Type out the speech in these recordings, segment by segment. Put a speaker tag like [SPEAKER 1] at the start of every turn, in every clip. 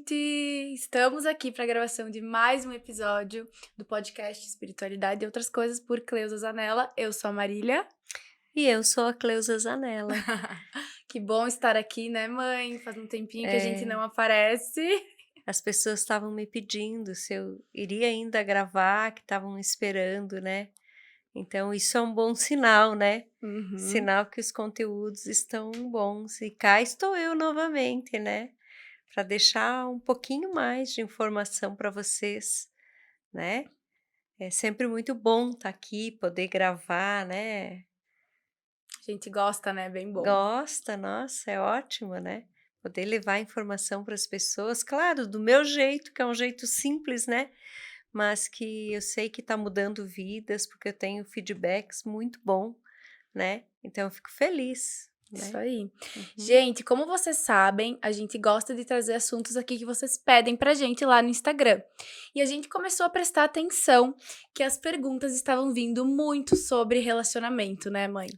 [SPEAKER 1] gente! Estamos aqui para a gravação de mais um episódio do podcast Espiritualidade e Outras Coisas por Cleusa Zanella. Eu sou a Marília.
[SPEAKER 2] E eu sou a Cleusa Zanella.
[SPEAKER 1] Que bom estar aqui, né, mãe? Faz um tempinho que a gente não
[SPEAKER 2] É,
[SPEAKER 1] aparece.
[SPEAKER 2] as pessoas estavam me pedindo se eu iria ainda gravar, que estavam esperando, né? Então isso é um bom sinal, né?
[SPEAKER 1] Uhum.
[SPEAKER 2] Sinal que os conteúdos estão bons. E cá estou eu novamente, né? Para deixar um pouquinho mais de informação para vocês, né? É sempre muito bom estar aqui, poder gravar, né?
[SPEAKER 1] A gente gosta, né? Bem bom.
[SPEAKER 2] Gosta, nossa, é ótimo, né? Poder levar informação para as pessoas, claro, do meu jeito, que é um jeito simples, né? Mas que eu sei que está mudando vidas, porque eu tenho feedbacks muito bom, né? Então eu fico feliz,
[SPEAKER 1] Isso
[SPEAKER 2] né?
[SPEAKER 1] aí.
[SPEAKER 2] Uhum.
[SPEAKER 1] Gente, como vocês sabem, a gente gosta de trazer assuntos aqui que vocês pedem pra gente lá no Instagram. E a gente começou a prestar atenção que as perguntas estavam vindo muito sobre relacionamento, né, mãe?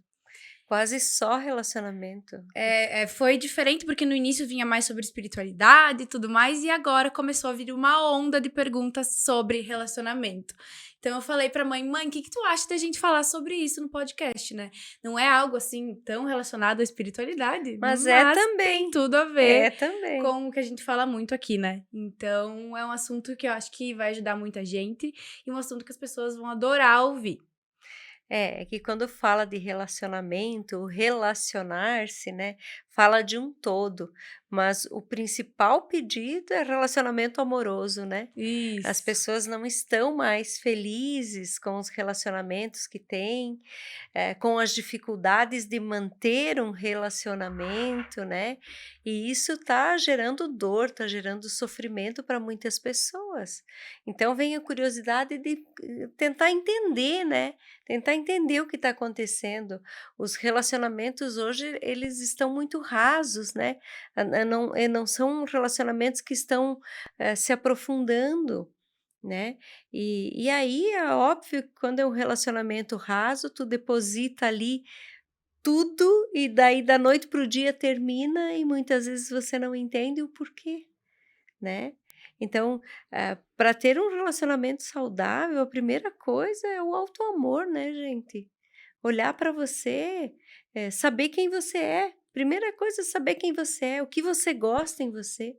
[SPEAKER 2] Quase só relacionamento.
[SPEAKER 1] Foi diferente porque no início vinha mais sobre espiritualidade e tudo mais, e agora começou a vir uma onda de perguntas sobre relacionamento. Então eu falei pra mãe, o que tu acha da gente falar sobre isso no podcast, né? Não é algo assim tão relacionado à espiritualidade,
[SPEAKER 2] Mas
[SPEAKER 1] mas tem tudo a ver
[SPEAKER 2] é também.
[SPEAKER 1] com o que a gente fala muito aqui, né? Então é um assunto que eu acho que vai ajudar muita gente e um assunto que as pessoas vão adorar ouvir.
[SPEAKER 2] É que quando fala de relacionamento, o relacionar-se, né, fala de um todo, mas o principal pedido é relacionamento amoroso, né? As
[SPEAKER 1] Isso.
[SPEAKER 2] pessoas não estão mais felizes com os relacionamentos que têm, com as dificuldades de manter um relacionamento, né? E isso está gerando dor, está gerando sofrimento para muitas pessoas. Então vem a curiosidade de tentar entender, né? Tentar entender o que está acontecendo. Os relacionamentos hoje, eles estão muito rasos, né? Não são relacionamentos que estão se aprofundando, né? E aí é óbvio que quando é um relacionamento raso, tu deposita ali tudo e daí da noite para o dia termina e muitas vezes você não entende o porquê, né? Então, para ter um relacionamento saudável, a primeira coisa é o autoamor, né, gente? Olhar para você, saber quem você é. Primeira coisa é saber quem você é, o que você gosta em você,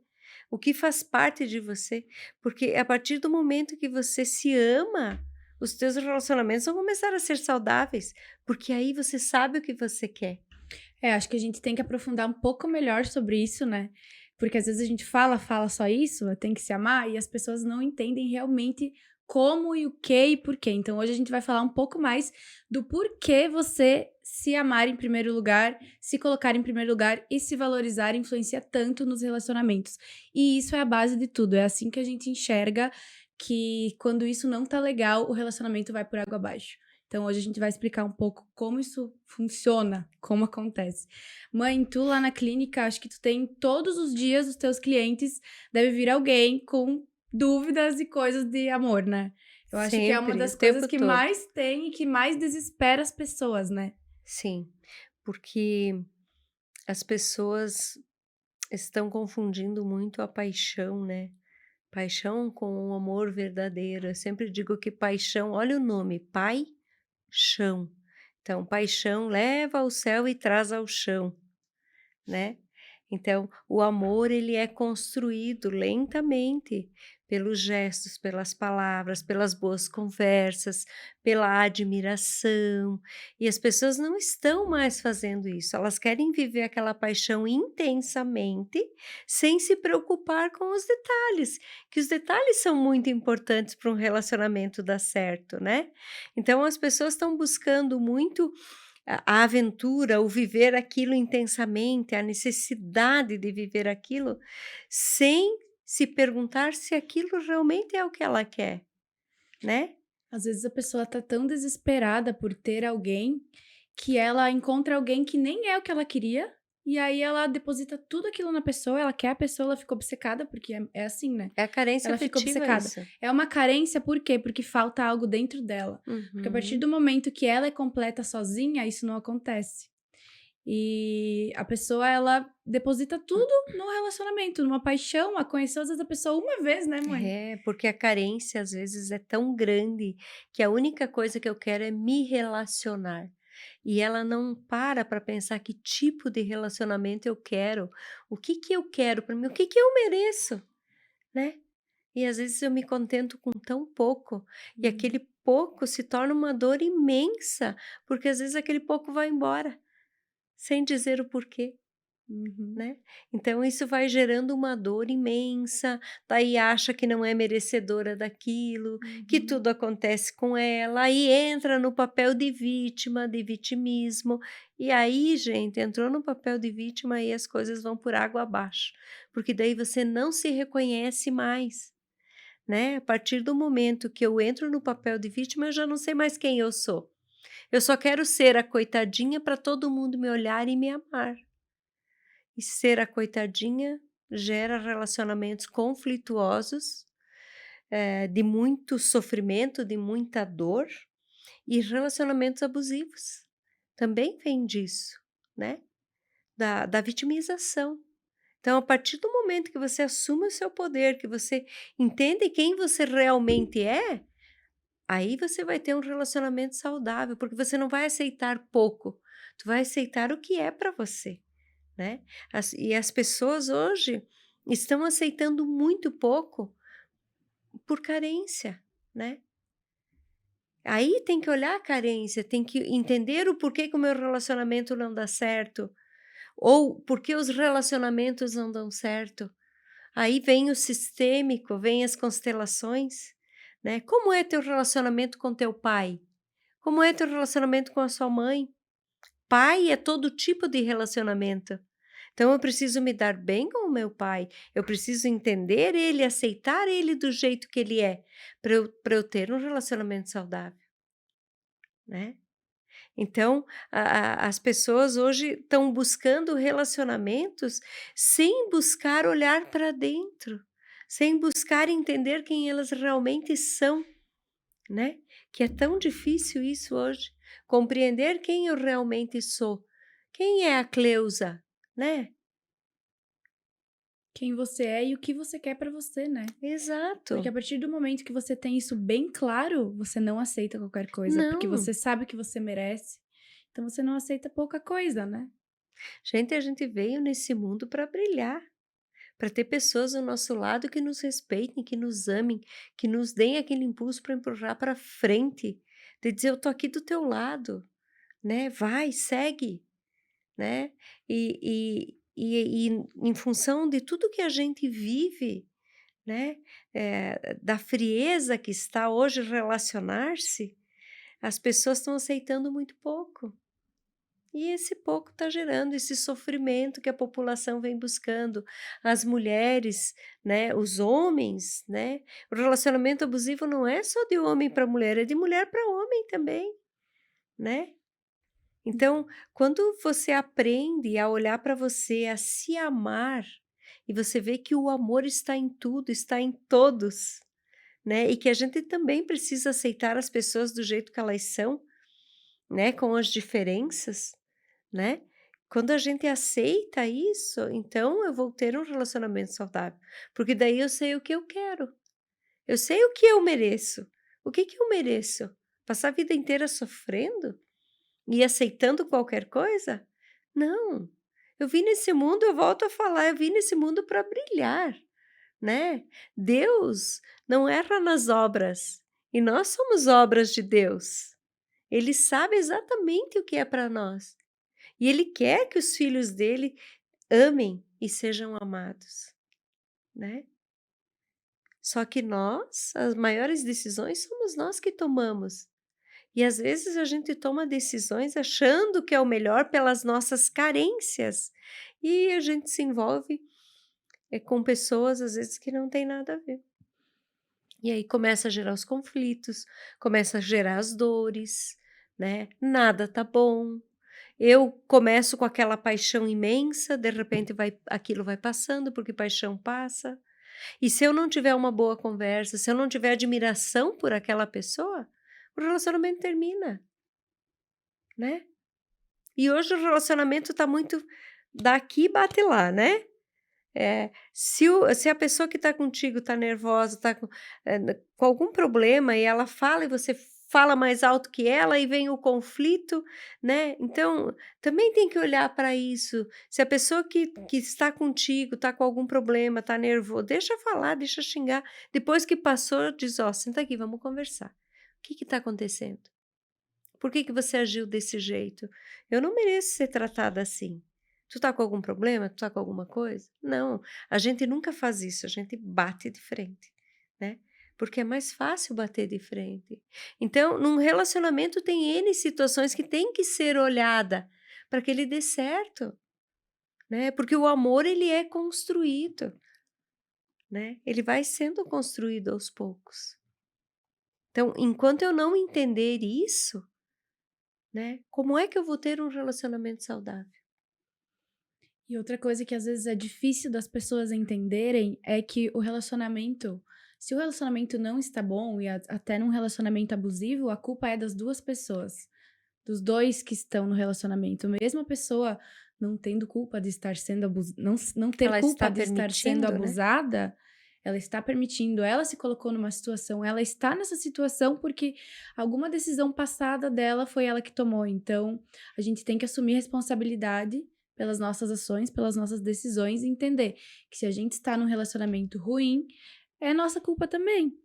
[SPEAKER 2] o que faz parte de você, porque a partir do momento que você se ama, os teus relacionamentos vão começar a ser saudáveis, porque aí você sabe o que você quer.
[SPEAKER 1] Acho que a gente tem que aprofundar um pouco melhor sobre isso, né? Porque às vezes a gente fala só isso, tem que se amar, e as pessoas não entendem realmente como e o que e por quê. Então hoje a gente vai falar um pouco mais do porquê você se amar em primeiro lugar, se colocar em primeiro lugar e se valorizar influencia tanto nos relacionamentos. E isso é a base de tudo, é assim que a gente enxerga que quando isso não tá legal, o relacionamento vai por água abaixo. Então, hoje a gente vai explicar um pouco como isso funciona, como acontece. Mãe, tu lá na clínica, acho que tu tem todos os dias os teus clientes, deve vir alguém com dúvidas e coisas de amor, né? Eu acho que é uma
[SPEAKER 2] Sempre, o
[SPEAKER 1] das coisas
[SPEAKER 2] tempo
[SPEAKER 1] que
[SPEAKER 2] todo.
[SPEAKER 1] mais tem e que mais desespera as pessoas, né?
[SPEAKER 2] Sim, porque as pessoas estão confundindo muito a paixão, né? Paixão com o amor verdadeiro. Eu sempre digo que paixão, olha o nome, paixão. Então, paixão leva ao céu e traz ao chão, né? Então, o amor ele é construído lentamente pelos gestos, pelas palavras, pelas boas conversas, pela admiração. E as pessoas não estão mais fazendo isso. Elas querem viver aquela paixão intensamente, sem se preocupar com os detalhes, que os detalhes são muito importantes para um relacionamento dar certo, né? Então, as pessoas estão buscando muito a aventura, o viver aquilo intensamente, a necessidade de viver aquilo, sem se perguntar se aquilo realmente é o que ela quer, né.
[SPEAKER 1] Às vezes a pessoa tá tão desesperada por ter alguém que ela encontra alguém que nem é o que ela queria, e aí ela deposita tudo aquilo na pessoa, ela quer a pessoa, ela fica obcecada, porque é assim, né?
[SPEAKER 2] É a carência
[SPEAKER 1] Ela fica
[SPEAKER 2] afetiva
[SPEAKER 1] obcecada.
[SPEAKER 2] isso.
[SPEAKER 1] É uma carência, por quê? Porque falta algo dentro dela. Porque a partir
[SPEAKER 2] Uhum.
[SPEAKER 1] do momento que ela é completa sozinha, isso não acontece. E a pessoa, ela deposita tudo no relacionamento, numa paixão, a conheceu às vezes a pessoa uma vez, né, mãe?
[SPEAKER 2] É, porque a carência às vezes é tão grande que a única coisa que eu quero é me relacionar. E ela não para pensar que tipo de relacionamento eu quero, o que que eu quero para mim, o que que eu mereço, né? E às vezes eu me contento com tão pouco, e
[SPEAKER 1] Uhum.
[SPEAKER 2] aquele pouco se torna uma dor imensa, porque às vezes aquele pouco vai embora, sem dizer o porquê.
[SPEAKER 1] Uhum.
[SPEAKER 2] Né? Então isso vai gerando uma dor imensa, daí acha que não é merecedora daquilo, que
[SPEAKER 1] Uhum.
[SPEAKER 2] tudo acontece com ela, aí entra no papel de vítima, de vitimismo, e aí, gente, entrou no papel de vítima e as coisas vão por água abaixo, porque daí você não se reconhece mais, né? A partir do momento que eu entro no papel de vítima, eu já não sei mais quem eu sou. Eu só quero ser a coitadinha para todo mundo me olhar e me amar. E ser a coitadinha gera relacionamentos conflituosos, de muito sofrimento, de muita dor e relacionamentos abusivos. Também vem disso, né? Da vitimização. Então, a partir do momento que você assume o seu poder, que você entende quem você realmente é, aí você vai ter um relacionamento saudável, porque você não vai aceitar pouco, tu vai aceitar o que é para você. Né? E as pessoas hoje estão aceitando muito pouco por carência, né? Aí tem que olhar a carência, tem que entender o porquê que o meu relacionamento não dá certo, ou porque os relacionamentos não dão certo. Aí vem o sistêmico, vem as constelações, né? Como é teu relacionamento com teu pai? Como é teu relacionamento com a sua mãe? Pai é todo tipo de relacionamento. Então eu preciso me dar bem com o meu pai, eu preciso entender ele, aceitar ele do jeito que ele é, para eu ter um relacionamento saudável, né? Então, as pessoas hoje estão buscando relacionamentos sem buscar olhar para dentro, sem buscar entender quem elas realmente são, né? Que é tão difícil isso hoje, compreender quem eu realmente sou. Quem é a Cleusa, né?
[SPEAKER 1] Quem você é e o que você quer pra você, né? Porque
[SPEAKER 2] Exato.
[SPEAKER 1] a partir do momento que você tem isso bem claro, você não aceita qualquer coisa, porque
[SPEAKER 2] Não.
[SPEAKER 1] você sabe que você merece. Então você não aceita pouca coisa, né?
[SPEAKER 2] Gente, a gente veio nesse mundo para brilhar, para ter pessoas ao nosso lado que nos respeitem, que nos amem, que nos deem aquele impulso para empurrar para frente, de dizer eu tô aqui do teu lado, né? Vai, segue, né? E em função de tudo que a gente vive, né? Da frieza que está hoje relacionar-se, as pessoas estão aceitando muito pouco. E esse pouco está gerando esse sofrimento que a população vem buscando. As mulheres, né, os homens, né? O relacionamento abusivo não é só de homem para mulher, é de mulher para homem também, né? Então, quando você aprende a olhar para você, a se amar, e você vê que o amor está em tudo, está em todos, né? E que a gente também precisa aceitar as pessoas do jeito que elas são, né? Com as diferenças, né? Quando a gente aceita isso, então eu vou ter um relacionamento saudável, porque daí eu sei o que eu quero, eu sei o que eu mereço. O que que eu mereço? Passar a vida inteira sofrendo e aceitando qualquer coisa? Não. Eu vim nesse mundo, eu volto a falar, eu vim nesse mundo para brilhar, né? Deus não erra nas obras e nós somos obras de Deus. Ele sabe exatamente o que é para nós. E ele quer que os filhos dele amem e sejam amados, né? Só que nós, as maiores decisões somos nós que tomamos. E às vezes a gente toma decisões achando que é o melhor pelas nossas carências. E a gente se envolve com pessoas às vezes que não tem nada a ver. E aí começa a gerar os conflitos, começa a gerar as dores, né? Nada tá bom. Eu começo com aquela paixão imensa, de repente aquilo vai passando, porque paixão passa. E se eu não tiver uma boa conversa, se eu não tiver admiração por aquela pessoa, o relacionamento termina, né? E hoje o relacionamento tá muito daqui bate lá, né? Se a pessoa que está contigo está nervosa, está com algum problema e ela fala e você fala mais alto que ela e vem o conflito, né? Então, também tem que olhar para isso. Se a pessoa que está contigo está com algum problema, está nervoso, deixa falar, deixa xingar. Depois que passou, diz: Ó, senta aqui, vamos conversar. O que está acontecendo? Por que você agiu desse jeito? Eu não mereço ser tratada assim. Tu tá com algum problema? Tu tá com alguma coisa? Não, a gente nunca faz isso, a gente bate de frente, né? Porque é mais fácil bater de frente. Então, num relacionamento tem N situações que tem que ser olhada para que ele dê certo, né? Porque o amor ele é construído, né? Ele vai sendo construído aos poucos. Então, enquanto eu não entender isso, né? Como é que eu vou ter um relacionamento saudável?
[SPEAKER 1] E outra coisa que às vezes é difícil das pessoas entenderem é que o relacionamento, se o relacionamento não está bom e até num relacionamento abusivo, a culpa é das duas pessoas, dos dois que estão no relacionamento. Mesmo a pessoa não tendo culpa de estar sendo não ter
[SPEAKER 2] Ela
[SPEAKER 1] culpa
[SPEAKER 2] está
[SPEAKER 1] de estar sendo
[SPEAKER 2] permitindo, né?
[SPEAKER 1] abusada, ela está permitindo, ela se colocou numa situação, ela está nessa situação porque alguma decisão passada dela foi ela que tomou. Então, a gente tem que assumir responsabilidade pelas nossas ações, pelas nossas decisões e entender que se a gente está num relacionamento ruim, é nossa culpa também.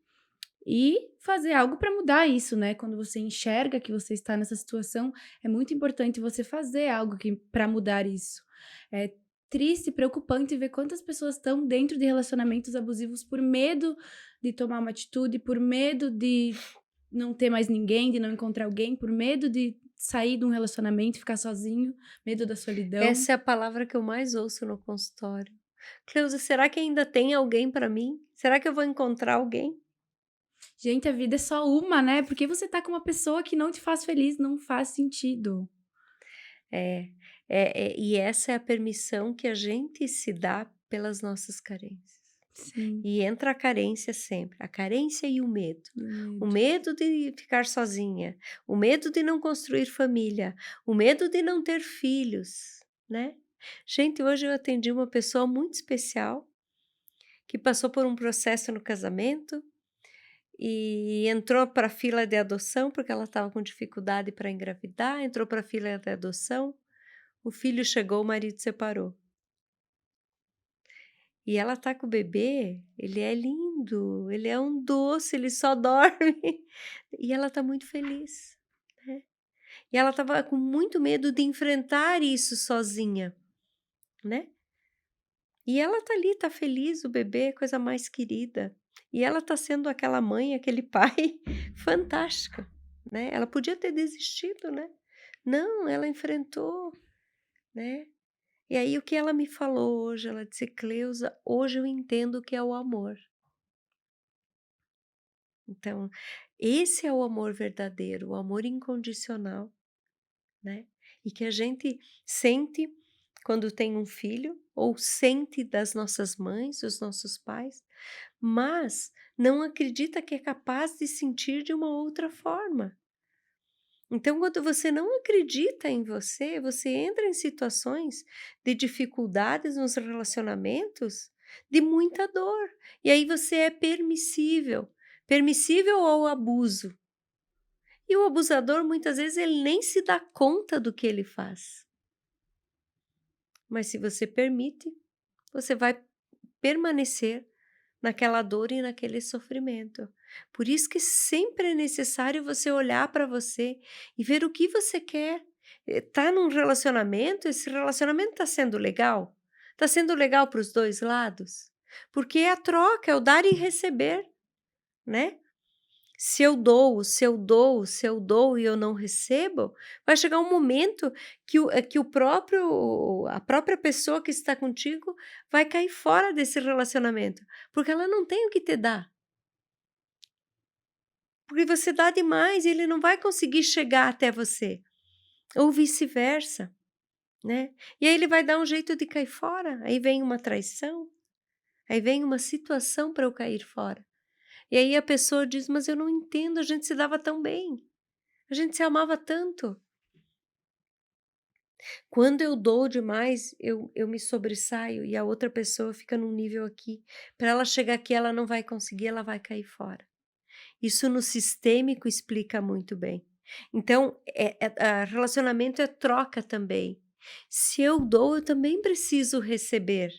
[SPEAKER 1] E fazer algo para mudar isso, né? Quando você enxerga que você está nessa situação, é muito importante você fazer algo para mudar isso. É triste, preocupante ver quantas pessoas estão dentro de relacionamentos abusivos por medo de tomar uma atitude, por medo de não ter mais ninguém, de não encontrar alguém, por medo de sair de um relacionamento e ficar sozinho, medo da solidão.
[SPEAKER 2] Essa é a palavra que eu mais ouço no consultório. Cleusa, será que ainda tem alguém para mim? Será que eu vou encontrar alguém?
[SPEAKER 1] Gente, a vida é só uma, né? Porque você tá com uma pessoa que não te faz feliz, não faz sentido.
[SPEAKER 2] É, e essa é a permissão que a gente se dá pelas nossas carências.
[SPEAKER 1] Sim,
[SPEAKER 2] E entra a carência sempre, a carência e o medo.
[SPEAKER 1] e o
[SPEAKER 2] O
[SPEAKER 1] medo.
[SPEAKER 2] medo de ficar sozinha, o medo de não construir família, o medo de não ter filhos, né? Gente, hoje eu atendi uma pessoa muito especial que passou por um processo no casamento e entrou para a fila de adoção porque ela estava com dificuldade para engravidar, entrou para a fila de adoção, o filho chegou, o marido separou. E ela tá com o bebê, ele é lindo, ele é um doce, ele só dorme. E ela tá muito feliz, né. E ela estava com muito medo de enfrentar isso sozinha, né. E ela tá ali, tá feliz, o bebê é a coisa mais querida. E ela tá sendo aquela mãe, aquele pai fantástica, né. Ela podia ter desistido, né. Não, ela enfrentou, né. E aí o que ela me falou hoje, ela disse: "Cleusa, hoje eu entendo o que é o amor". Então, esse é o amor verdadeiro, o amor incondicional, né? E que a gente sente quando tem um filho, ou sente das nossas mães, dos nossos pais, mas não acredita que é capaz de sentir de uma outra forma. Então, quando você não acredita em você, você entra em situações de dificuldades nos relacionamentos, de muita dor. E aí você é permissível, permissível ao abuso. E o abusador, muitas vezes, ele nem se dá conta do que ele faz. Mas se você permite, você vai permanecer naquela dor e naquele sofrimento. Por isso que sempre é necessário você olhar para você e ver o que você quer. Tá num relacionamento, esse relacionamento está sendo legal? Está sendo legal para os dois lados? Porque é a troca, é o dar e receber, né? Se eu dou, se eu dou, se eu dou e eu não recebo, vai chegar um momento que o próprio a própria pessoa que está contigo vai cair fora desse relacionamento, porque ela não tem o que te dar. Porque você dá demais e ele não vai conseguir chegar até você, ou vice-versa, né. E aí ele vai dar um jeito de cair fora, aí vem uma traição, aí vem uma situação para eu cair fora. E aí a pessoa diz: "Mas eu não entendo, a gente se dava tão bem". A gente se amava tanto. Quando eu dou demais, eu me sobressaio e a outra pessoa fica num nível aqui. Para ela chegar aqui, ela não vai conseguir, ela vai cair fora. Isso no sistêmico explica muito bem. Então, relacionamento é troca também. Se eu dou, eu também preciso receber.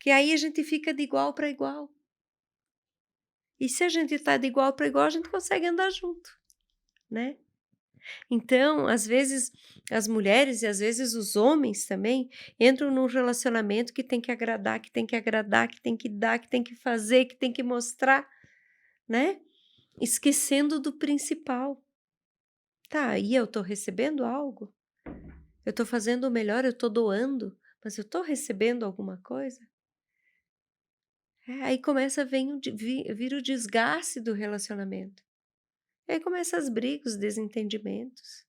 [SPEAKER 2] Que aí a gente fica de igual para igual. E se a gente está de igual para igual, a gente consegue andar junto, né? Então, às vezes, as mulheres e às vezes os homens também entram num relacionamento que tem que agradar, que tem que agradar, que tem que dar, que tem que fazer, que tem que mostrar, né? Esquecendo do principal. Tá, aí eu tô recebendo algo? Eu tô fazendo o melhor, eu tô doando, mas eu tô recebendo alguma coisa? Aí começa a vir o desgaste do relacionamento. Aí começam as brigas, os desentendimentos.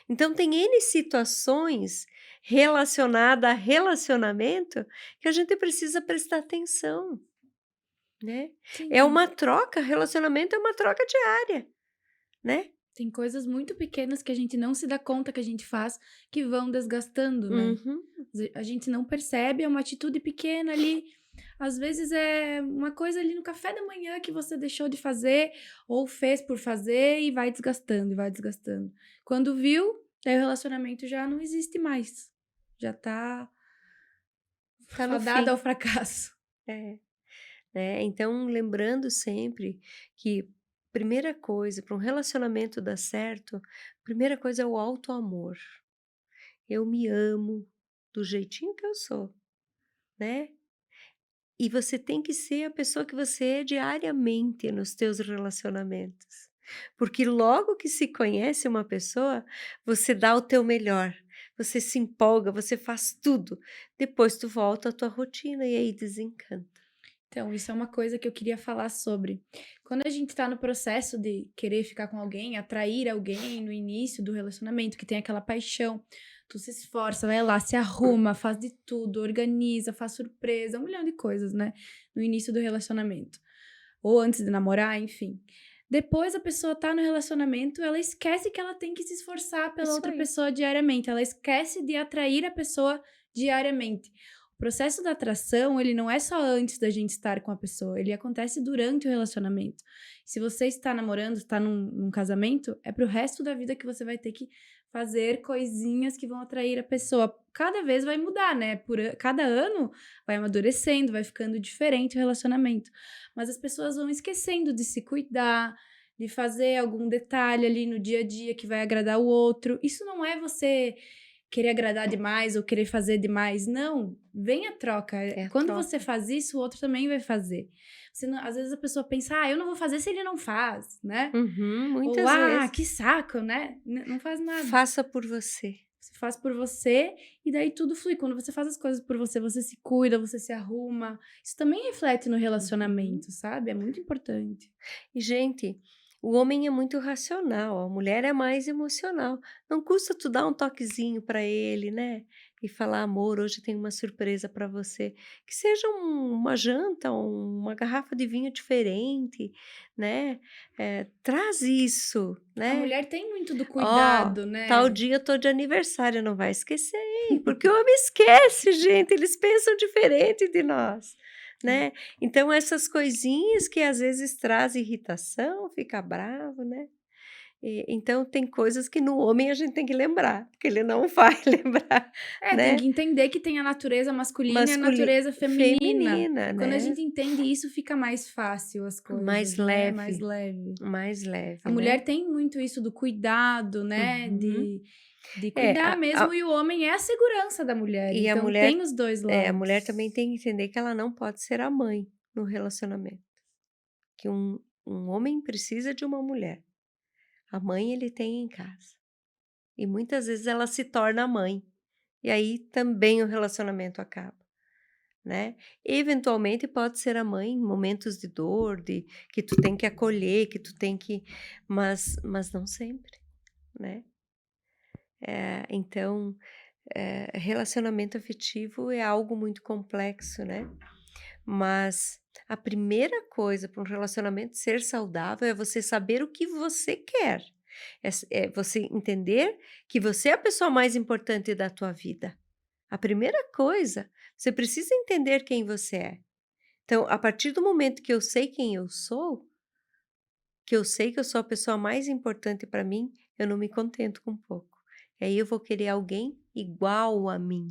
[SPEAKER 2] Então tem N situações relacionadas a relacionamento que a gente precisa prestar atenção, né? É
[SPEAKER 1] Sim.
[SPEAKER 2] uma troca, relacionamento é uma troca diária, né?
[SPEAKER 1] Tem coisas muito pequenas que a gente não se dá conta que a gente faz, que vão desgastando, né.
[SPEAKER 2] Uhum.
[SPEAKER 1] A gente não percebe, é uma atitude pequena ali, às vezes é uma coisa ali no café da manhã que você deixou de fazer, ou fez por fazer e vai desgastando, e vai desgastando. Quando viu, aí o relacionamento já não existe mais, já tá
[SPEAKER 2] Tá no
[SPEAKER 1] fadado ao
[SPEAKER 2] fim.
[SPEAKER 1] fracasso.
[SPEAKER 2] É, né? Então, lembrando sempre que primeira coisa, para um relacionamento dar certo, primeira coisa é o auto-amor. Eu me amo do jeitinho que eu sou, né? E você tem que ser a pessoa que você é diariamente nos teus relacionamentos. Porque logo que se conhece uma pessoa, você dá o teu melhor, você se empolga, você faz tudo. Depois tu volta à tua rotina e aí desencanta.
[SPEAKER 1] Então, isso é uma coisa que eu queria falar sobre. Quando a gente tá no processo de querer ficar com alguém, atrair alguém no início do relacionamento, que tem aquela paixão, tu se esforça, vai lá, se arruma, faz de tudo, organiza, faz surpresa, um milhão de coisas, né? No início do relacionamento. Ou antes de namorar, enfim. Depois a pessoa tá no relacionamento, ela esquece que ela tem que se esforçar pela
[SPEAKER 2] Isso
[SPEAKER 1] outra
[SPEAKER 2] aí.
[SPEAKER 1] pessoa diariamente, ela esquece de atrair a pessoa diariamente. O processo da atração, ele não é só antes da gente estar com a pessoa, ele acontece durante o relacionamento. Se você está namorando, está num casamento, é pro resto da vida que você vai ter que fazer coisinhas que vão atrair a pessoa. Cada vez vai mudar, né? Cada ano vai amadurecendo, vai ficando diferente o relacionamento. Mas as pessoas vão esquecendo de se cuidar, de fazer algum detalhe ali no dia a dia que vai agradar o outro. Isso não é você querer agradar demais ou querer fazer demais. Não, vem a troca.
[SPEAKER 2] É a
[SPEAKER 1] Quando você
[SPEAKER 2] troca.
[SPEAKER 1] faz isso, o outro também vai fazer. Às vezes a pessoa pensa, eu não vou fazer se ele não faz, né?
[SPEAKER 2] Uhum,
[SPEAKER 1] Ou,
[SPEAKER 2] muitas
[SPEAKER 1] que
[SPEAKER 2] vezes.
[SPEAKER 1] saco, né? Não faz nada.
[SPEAKER 2] Faça por você.
[SPEAKER 1] Você faz por você e daí tudo flui. Quando você faz as coisas por você, você se cuida, você se arruma. Isso também reflete no
[SPEAKER 2] Uhum.
[SPEAKER 1] relacionamento, sabe? É muito importante.
[SPEAKER 2] E, gente, o homem é muito racional, a mulher é mais emocional. Não custa tu dar um toquezinho para ele, né? E falar, amor, hoje tem uma surpresa para você. Que seja uma janta, uma garrafa de vinho diferente, né? Traz isso,
[SPEAKER 1] A
[SPEAKER 2] né?
[SPEAKER 1] mulher tem muito do
[SPEAKER 2] Ó,
[SPEAKER 1] cuidado,
[SPEAKER 2] tal
[SPEAKER 1] né?
[SPEAKER 2] dia eu tô de aniversário, não vai esquecer, hein? Porque o homem esquece, gente, eles pensam diferente de nós, né? Então essas coisinhas que às vezes trazem irritação, fica bravo, né? Então tem coisas que no homem a gente tem que lembrar, porque ele não vai lembrar,
[SPEAKER 1] Tem
[SPEAKER 2] né?
[SPEAKER 1] que entender que tem a natureza masculina e a
[SPEAKER 2] Masculina,
[SPEAKER 1] natureza feminina.
[SPEAKER 2] feminina,
[SPEAKER 1] Quando a
[SPEAKER 2] né?
[SPEAKER 1] gente entende isso, fica mais fácil as
[SPEAKER 2] Mais
[SPEAKER 1] coisas, né? Mais
[SPEAKER 2] leve,
[SPEAKER 1] leve.
[SPEAKER 2] mais
[SPEAKER 1] A
[SPEAKER 2] leve, né?
[SPEAKER 1] mulher tem muito isso do cuidado, né?
[SPEAKER 2] Uhum.
[SPEAKER 1] De
[SPEAKER 2] É,
[SPEAKER 1] cuidar mesmo, e o homem é a segurança da mulher.
[SPEAKER 2] e a
[SPEAKER 1] Então
[SPEAKER 2] mulher
[SPEAKER 1] tem os dois
[SPEAKER 2] a mulher também
[SPEAKER 1] lados.
[SPEAKER 2] tem que entender que ela não pode ser a mãe no relacionamento, que um homem precisa de uma mulher, a mãe ele tem em casa, e muitas vezes ela se torna a mãe, e aí também o relacionamento acaba, né. Eventualmente pode ser a mãe em momentos de dor, de que tu tem que acolher, que tu tem que mas não sempre, né. Então, relacionamento afetivo é algo muito complexo, né. Mas a primeira coisa para um relacionamento ser saudável é você saber o que você quer. É você entender que você é a pessoa mais importante da tua vida. A primeira coisa, você precisa entender quem você é. Então, a partir do momento que eu sei quem eu sou, que eu sei que eu sou a pessoa mais importante para mim, eu não me contento com pouco. E aí eu vou querer alguém igual a mim,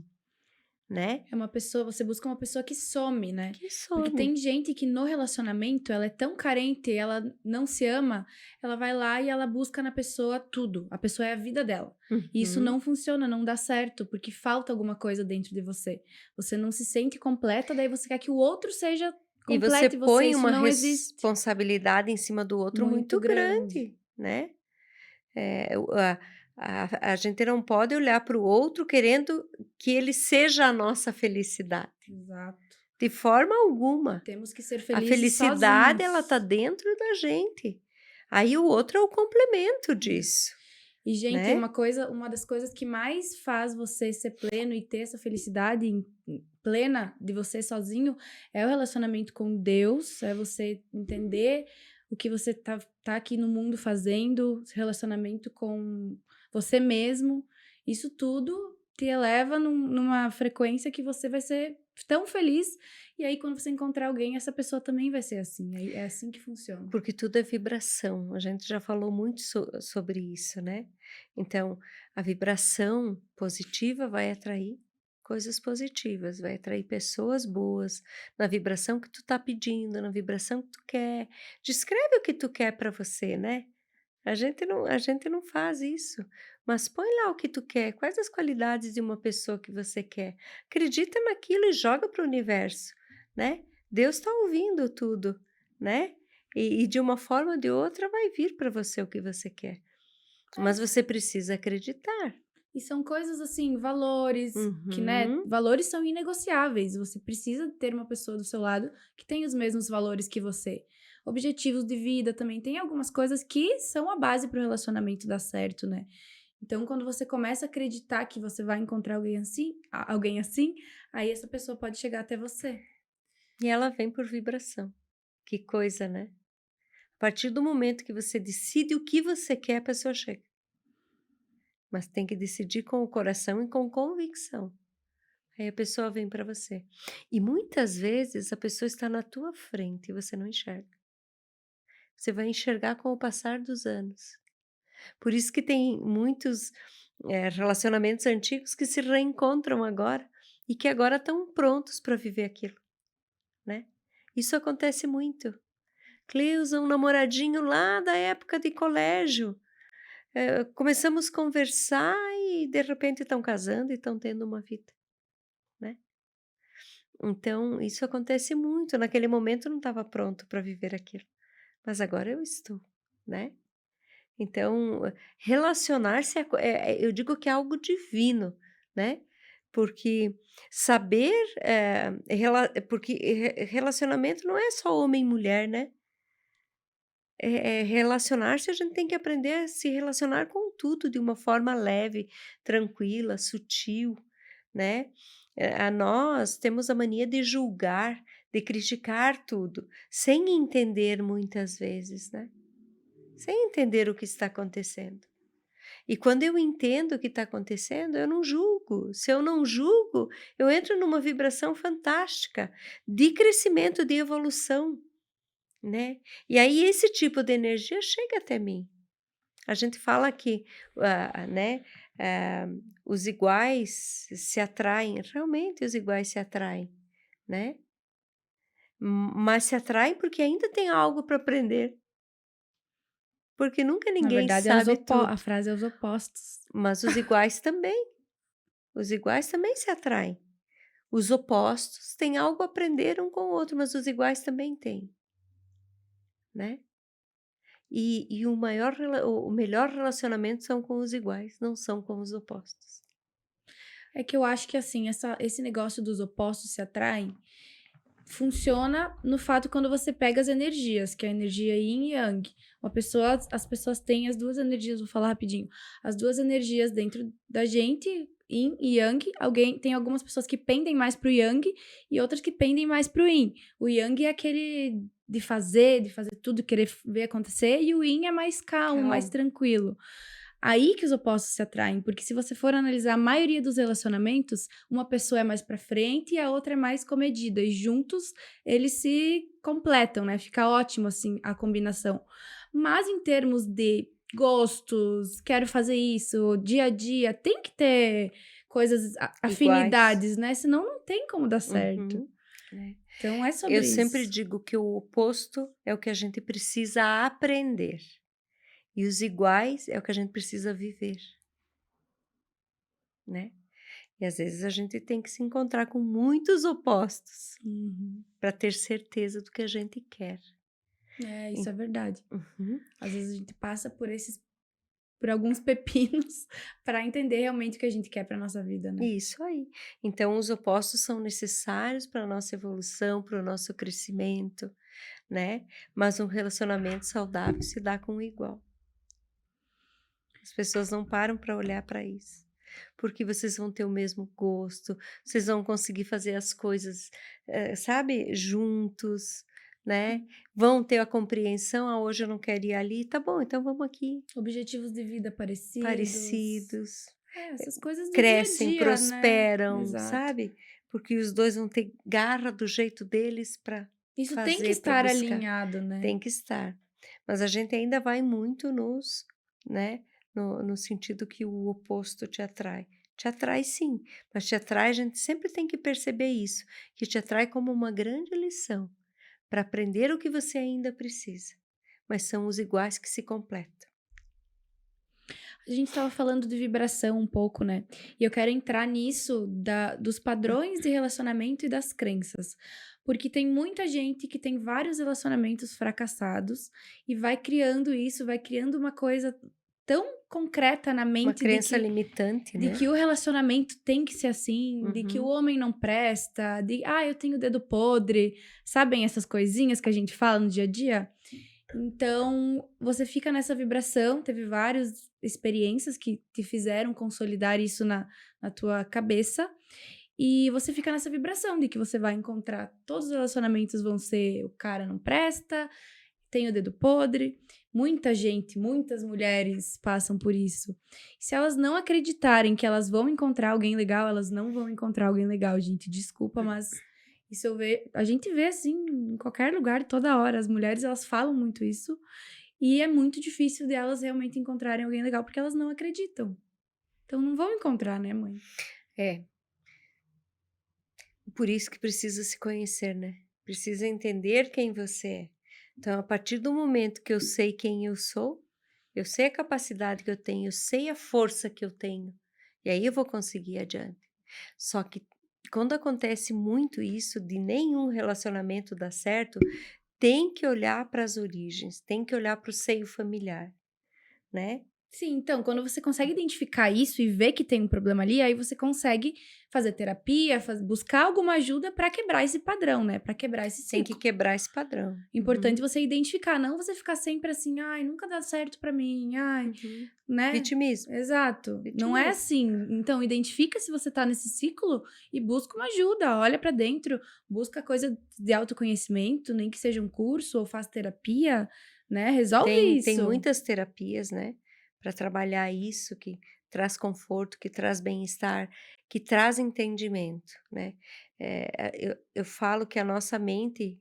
[SPEAKER 2] né?
[SPEAKER 1] É uma pessoa, você busca uma pessoa que some, né?
[SPEAKER 2] Que
[SPEAKER 1] Porque
[SPEAKER 2] some.
[SPEAKER 1] tem gente que no relacionamento, ela é tão carente, ela não se ama, ela vai lá e ela busca na pessoa tudo. A pessoa é a vida dela. E isso
[SPEAKER 2] Uhum.
[SPEAKER 1] não funciona, não dá certo, porque falta alguma coisa dentro de você. Você não se sente completa, daí você quer que o outro seja
[SPEAKER 2] E você
[SPEAKER 1] completo e você,
[SPEAKER 2] põe
[SPEAKER 1] isso
[SPEAKER 2] uma
[SPEAKER 1] não existe.
[SPEAKER 2] responsabilidade em cima do outro
[SPEAKER 1] Muito
[SPEAKER 2] muito
[SPEAKER 1] grande.
[SPEAKER 2] grande, né? A gente não pode olhar para o outro querendo que ele seja a nossa felicidade,
[SPEAKER 1] Exato.
[SPEAKER 2] de forma alguma.
[SPEAKER 1] Temos que ser
[SPEAKER 2] A
[SPEAKER 1] felizes
[SPEAKER 2] felicidade, ela tá
[SPEAKER 1] sozinhos.
[SPEAKER 2] dentro da gente. Aí o outro é o complemento disso,
[SPEAKER 1] E, gente,
[SPEAKER 2] né?
[SPEAKER 1] uma das coisas que mais faz você ser pleno e ter essa felicidade plena de você sozinho é o relacionamento com Deus, é você entender o que você tá aqui no mundo fazendo, relacionamento com você mesmo. Isso tudo te eleva numa frequência que você vai ser tão feliz. E aí, quando você encontrar alguém, essa pessoa também vai ser assim. É assim que funciona.
[SPEAKER 2] Porque tudo é vibração. A gente já falou muito sobre isso, né? Então, a vibração positiva vai atrair coisas positivas, vai atrair pessoas boas, na vibração que tu tá pedindo, na vibração que tu quer. Descreve o que tu quer para você, né? A gente não faz isso, mas põe lá o que tu quer, quais as qualidades de uma pessoa que você quer. Acredita naquilo e joga para o universo, né? Deus está ouvindo tudo, né? E de uma forma ou de outra vai vir para você o que você quer. Mas você precisa acreditar.
[SPEAKER 1] E são coisas assim, valores, que, né,
[SPEAKER 2] Uhum.
[SPEAKER 1] valores são inegociáveis. Você precisa ter uma pessoa do seu lado que tem os mesmos valores que você. Objetivos de vida também. Tem algumas coisas que são a base para o relacionamento dar certo, né? Então, quando você começa a acreditar que você vai encontrar alguém assim, aí essa pessoa pode chegar até você.
[SPEAKER 2] E ela vem por vibração. Que coisa, né? A partir do momento que você decide o que você quer, a pessoa chega. Mas tem que decidir com o coração e com convicção. Aí a pessoa vem para você. E muitas vezes a pessoa está na tua frente e você não enxerga. Você vai enxergar com o passar dos anos. Por isso que tem muitos relacionamentos antigos que se reencontram agora e que agora estão prontos para viver aquilo, né? Isso acontece muito. Cleusa, um namoradinho lá da época de colégio. Começamos a conversar e de repente estão casando e estão tendo uma vida, né? Então, isso acontece muito. Naquele momento eu não estava pronto para viver aquilo, mas agora eu estou, né? Então, relacionar-se eu digo que é algo divino, né? Porque saber, porque relacionamento não é só homem e mulher, né? Relacionar-se, a gente tem que aprender a se relacionar com tudo de uma forma leve, tranquila, sutil, né? A nós temos a mania de julgar, de criticar tudo, sem entender muitas vezes, né? Sem entender o que está acontecendo. E quando eu entendo o que está acontecendo, eu não julgo. Se eu não julgo, eu entro numa vibração fantástica de crescimento, de evolução, né? E aí esse tipo de energia chega até mim. A gente fala que, né, ah, os iguais se atraem, realmente os iguais se atraem, né? Mas se atraem porque ainda tem algo para aprender, porque nunca
[SPEAKER 1] Na
[SPEAKER 2] ninguém
[SPEAKER 1] verdade,
[SPEAKER 2] sabe
[SPEAKER 1] a
[SPEAKER 2] tudo,
[SPEAKER 1] frase é os opostos.
[SPEAKER 2] mas os iguais também se atraem. Os opostos têm algo a aprender um com o outro, mas os iguais também têm, né? E o melhor relacionamento são com os iguais, não são com os opostos.
[SPEAKER 1] É que eu acho que, assim, esse negócio dos opostos se atraem funciona no fato quando você pega as energias, que é a energia yin e yang. As pessoas têm as duas energias, vou falar rapidinho. As duas energias dentro da gente, yin e yang. Tem algumas pessoas que pendem mais pro yang e outras que pendem mais pro yin. O yang é aquele de fazer tudo, querer ver acontecer, e o yin é mais calmo, mais
[SPEAKER 2] Calmo.
[SPEAKER 1] tranquilo. Aí que os opostos se atraem, porque se você for analisar a maioria dos relacionamentos, uma pessoa é mais pra frente e a outra é mais comedida, e juntos eles se completam, né? Fica ótimo, assim, a combinação. Mas em termos de gostos, quero fazer isso, dia a dia, tem que ter coisas,
[SPEAKER 2] Iguais.
[SPEAKER 1] afinidades, né? Senão não tem como dar certo.
[SPEAKER 2] Uhum. É.
[SPEAKER 1] Então é
[SPEAKER 2] Eu
[SPEAKER 1] sobre
[SPEAKER 2] sempre
[SPEAKER 1] isso.
[SPEAKER 2] digo que o oposto é o que a gente precisa aprender. E os iguais é o que a gente precisa viver, né? E às vezes a gente tem que se encontrar com muitos opostos
[SPEAKER 1] Uhum.
[SPEAKER 2] para ter certeza do que a gente quer.
[SPEAKER 1] É, isso é verdade.
[SPEAKER 2] Uhum.
[SPEAKER 1] Às vezes a gente passa por alguns pepinos para entender realmente o que a gente quer para nossa vida, né?
[SPEAKER 2] Isso aí. Então, os opostos são necessários para a nossa evolução, para o nosso crescimento, né? Mas um relacionamento saudável se dá com o igual. As pessoas não param para olhar para isso. Porque vocês vão ter o mesmo gosto, vocês vão conseguir fazer as coisas, sabe, juntos, né? Vão ter a compreensão, hoje eu não quero ir ali, tá bom, então vamos aqui.
[SPEAKER 1] Objetivos de vida parecidos.
[SPEAKER 2] Parecidos,
[SPEAKER 1] Essas coisas do dia a
[SPEAKER 2] crescem,
[SPEAKER 1] dia, né?
[SPEAKER 2] prosperam,
[SPEAKER 1] Exato.
[SPEAKER 2] sabe? Porque os dois vão ter garra do jeito deles para
[SPEAKER 1] Isso tem que
[SPEAKER 2] fazer, para
[SPEAKER 1] estar
[SPEAKER 2] buscar.
[SPEAKER 1] alinhado, né?
[SPEAKER 2] Tem que estar. Mas a gente ainda vai muito né? No sentido que o oposto te atrai. Te atrai sim, mas te atrai, a gente sempre tem que perceber isso, que te atrai como uma grande lição, para aprender o que você ainda precisa. Mas são os iguais que se completam.
[SPEAKER 1] A gente estava falando de vibração um pouco, né? E eu quero entrar nisso dos padrões de relacionamento e das crenças. Porque tem muita gente que tem vários relacionamentos fracassados e vai criando isso, vai criando uma coisa tão concreta na
[SPEAKER 2] Uma
[SPEAKER 1] mente
[SPEAKER 2] crença limitante,
[SPEAKER 1] de
[SPEAKER 2] né?
[SPEAKER 1] que o relacionamento tem que ser assim, de que o
[SPEAKER 2] Uhum.
[SPEAKER 1] homem não presta, eu tenho o dedo podre, sabem essas coisinhas que a gente fala no dia a dia? Então, você fica nessa vibração, teve várias experiências que te fizeram consolidar isso na tua cabeça, e você fica nessa vibração de que você vai encontrar, todos os relacionamentos vão ser o cara não presta, tem o dedo podre. Muita gente, muitas mulheres passam por isso. Se elas não acreditarem que elas vão encontrar alguém legal, elas não vão encontrar alguém legal, gente. Desculpa, mas isso a gente vê assim em qualquer lugar, toda hora. As mulheres, elas falam muito isso. E é muito difícil delas realmente encontrarem alguém legal, porque elas não acreditam. Então não vão encontrar, né, mãe?
[SPEAKER 2] É. Por isso que precisa se conhecer, né? Precisa entender quem você é. Então, a partir do momento que eu sei quem eu sou, eu sei a capacidade que eu tenho, eu sei a força que eu tenho, e aí eu vou conseguir ir adiante. Só que quando acontece muito isso, de nenhum relacionamento dar certo, tem que olhar para as origens, tem que olhar para o seio familiar, né?
[SPEAKER 1] Sim, então, quando você consegue identificar isso e ver que tem um problema ali, aí você consegue fazer terapia, buscar alguma ajuda pra quebrar esse padrão, né? Pra quebrar esse
[SPEAKER 2] Tem que
[SPEAKER 1] ciclo.
[SPEAKER 2] quebrar esse padrão.
[SPEAKER 1] Importante você identificar, não você ficar sempre assim, ai, nunca dá certo pra mim, ai,
[SPEAKER 2] Uhum.
[SPEAKER 1] né?
[SPEAKER 2] Vitimismo.
[SPEAKER 1] Exato. Não é assim. Então, identifica se você tá nesse ciclo e busca uma ajuda, olha pra dentro, busca coisa de autoconhecimento, nem que seja um curso ou faz terapia, né? Resolve
[SPEAKER 2] Tem
[SPEAKER 1] isso.
[SPEAKER 2] muitas terapias, né, para trabalhar isso, que traz conforto, que traz bem-estar, que traz entendimento, né. Eu falo que a nossa mente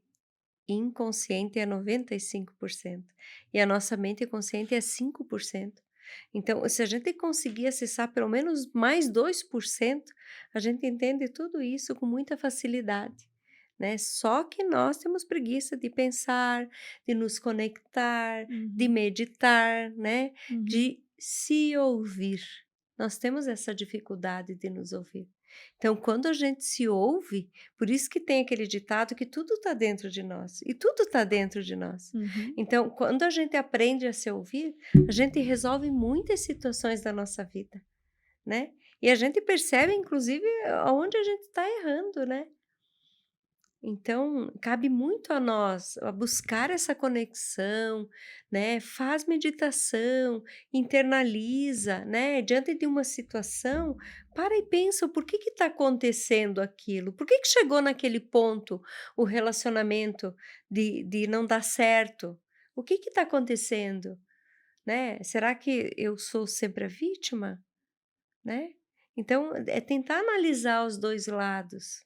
[SPEAKER 2] inconsciente é 95% e a nossa mente consciente é 5%. Então, se a gente conseguir acessar pelo menos mais 2%, a gente entende tudo isso com muita facilidade, né. Só que nós temos preguiça de pensar, de nos conectar, de
[SPEAKER 1] Uhum,
[SPEAKER 2] meditar, né,
[SPEAKER 1] uhum.
[SPEAKER 2] de se ouvir. Nós temos essa dificuldade de nos ouvir. Então, quando a gente se ouve, por isso que tem aquele ditado que tudo está dentro de nós, e tudo está dentro de nós.
[SPEAKER 1] Uhum.
[SPEAKER 2] Então, quando a gente aprende a se ouvir, a gente resolve muitas situações da nossa vida, né? E a gente percebe, inclusive, aonde a gente está errando, né? Então, cabe muito a nós a buscar essa conexão, né? Faz meditação, internaliza, né? Diante de uma situação, para e pensa o porquê que está acontecendo aquilo, por que que chegou naquele ponto o relacionamento de não dar certo, o que está acontecendo, né? Será que eu sou sempre a vítima, né? Então, é tentar analisar os dois lados.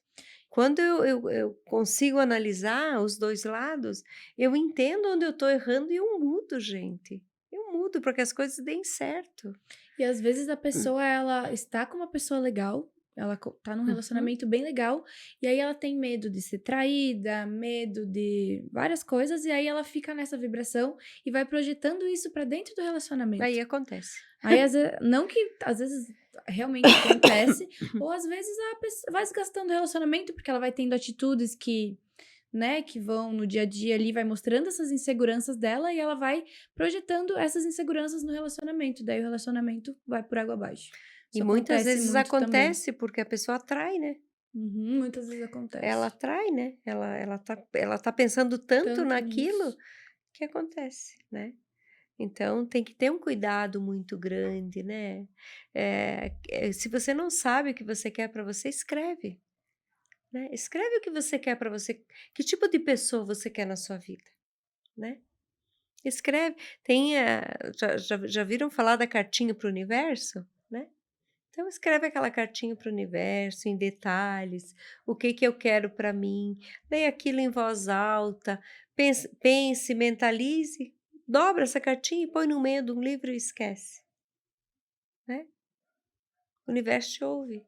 [SPEAKER 2] Quando eu consigo analisar os 2 lados, eu entendo onde eu estou errando e eu mudo, gente. Eu mudo para que as coisas deem certo.
[SPEAKER 1] E às vezes a pessoa, ela está com uma pessoa legal, ela tá num
[SPEAKER 2] Uhum.
[SPEAKER 1] relacionamento bem legal, e aí ela tem medo de ser traída, medo de várias coisas, e aí ela fica nessa vibração e vai projetando isso pra dentro do relacionamento.
[SPEAKER 2] Aí acontece.
[SPEAKER 1] Aí, não que às vezes realmente acontece, ou às vezes a pessoa vai desgastando o relacionamento, porque ela vai tendo atitudes que, né, que vão no dia a dia ali, vai mostrando essas inseguranças dela e ela vai projetando essas inseguranças no relacionamento. Daí o relacionamento vai por água abaixo.
[SPEAKER 2] E
[SPEAKER 1] Isso
[SPEAKER 2] muitas
[SPEAKER 1] acontece
[SPEAKER 2] vezes
[SPEAKER 1] muito também.
[SPEAKER 2] acontece porque a pessoa atrai, né.
[SPEAKER 1] Uhum, muitas vezes
[SPEAKER 2] Ela
[SPEAKER 1] acontece.
[SPEAKER 2] atrai, né. Ela tá pensando tanto
[SPEAKER 1] Tanto
[SPEAKER 2] naquilo
[SPEAKER 1] nisso.
[SPEAKER 2] que acontece, né. Então tem que ter um cuidado muito grande, né. Se você não sabe o que você quer para você, escreve. Né, escreve o que você quer para você, que tipo de pessoa você quer na sua vida, né. Escreve, já viram falar da cartinha para o universo, né. Então escreve aquela cartinha para o universo em detalhes, o que que eu quero para mim, leia aquilo em voz alta, pense, mentalize, dobra essa cartinha e põe no meio de um livro e esquece, né. O universo te ouve.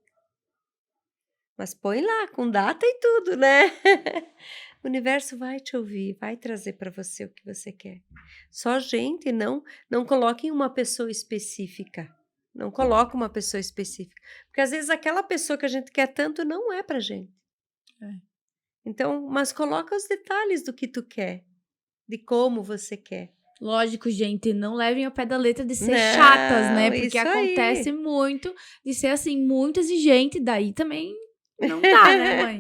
[SPEAKER 2] Mas põe lá, com data e tudo, né. O universo vai te ouvir, vai trazer para você o que você quer. Só gente, não coloque em uma pessoa específica, não coloca uma pessoa específica, porque às vezes aquela pessoa que a gente quer tanto não é pra gente.
[SPEAKER 1] É.
[SPEAKER 2] Então, mas coloca os detalhes do que tu quer, de como você quer.
[SPEAKER 1] Lógico, gente, não levem ao pé da letra de ser chatas, né?
[SPEAKER 2] Não,
[SPEAKER 1] Porque
[SPEAKER 2] isso
[SPEAKER 1] acontece
[SPEAKER 2] aí.
[SPEAKER 1] muito de ser assim, muito exigente, daí também não dá, né, mãe?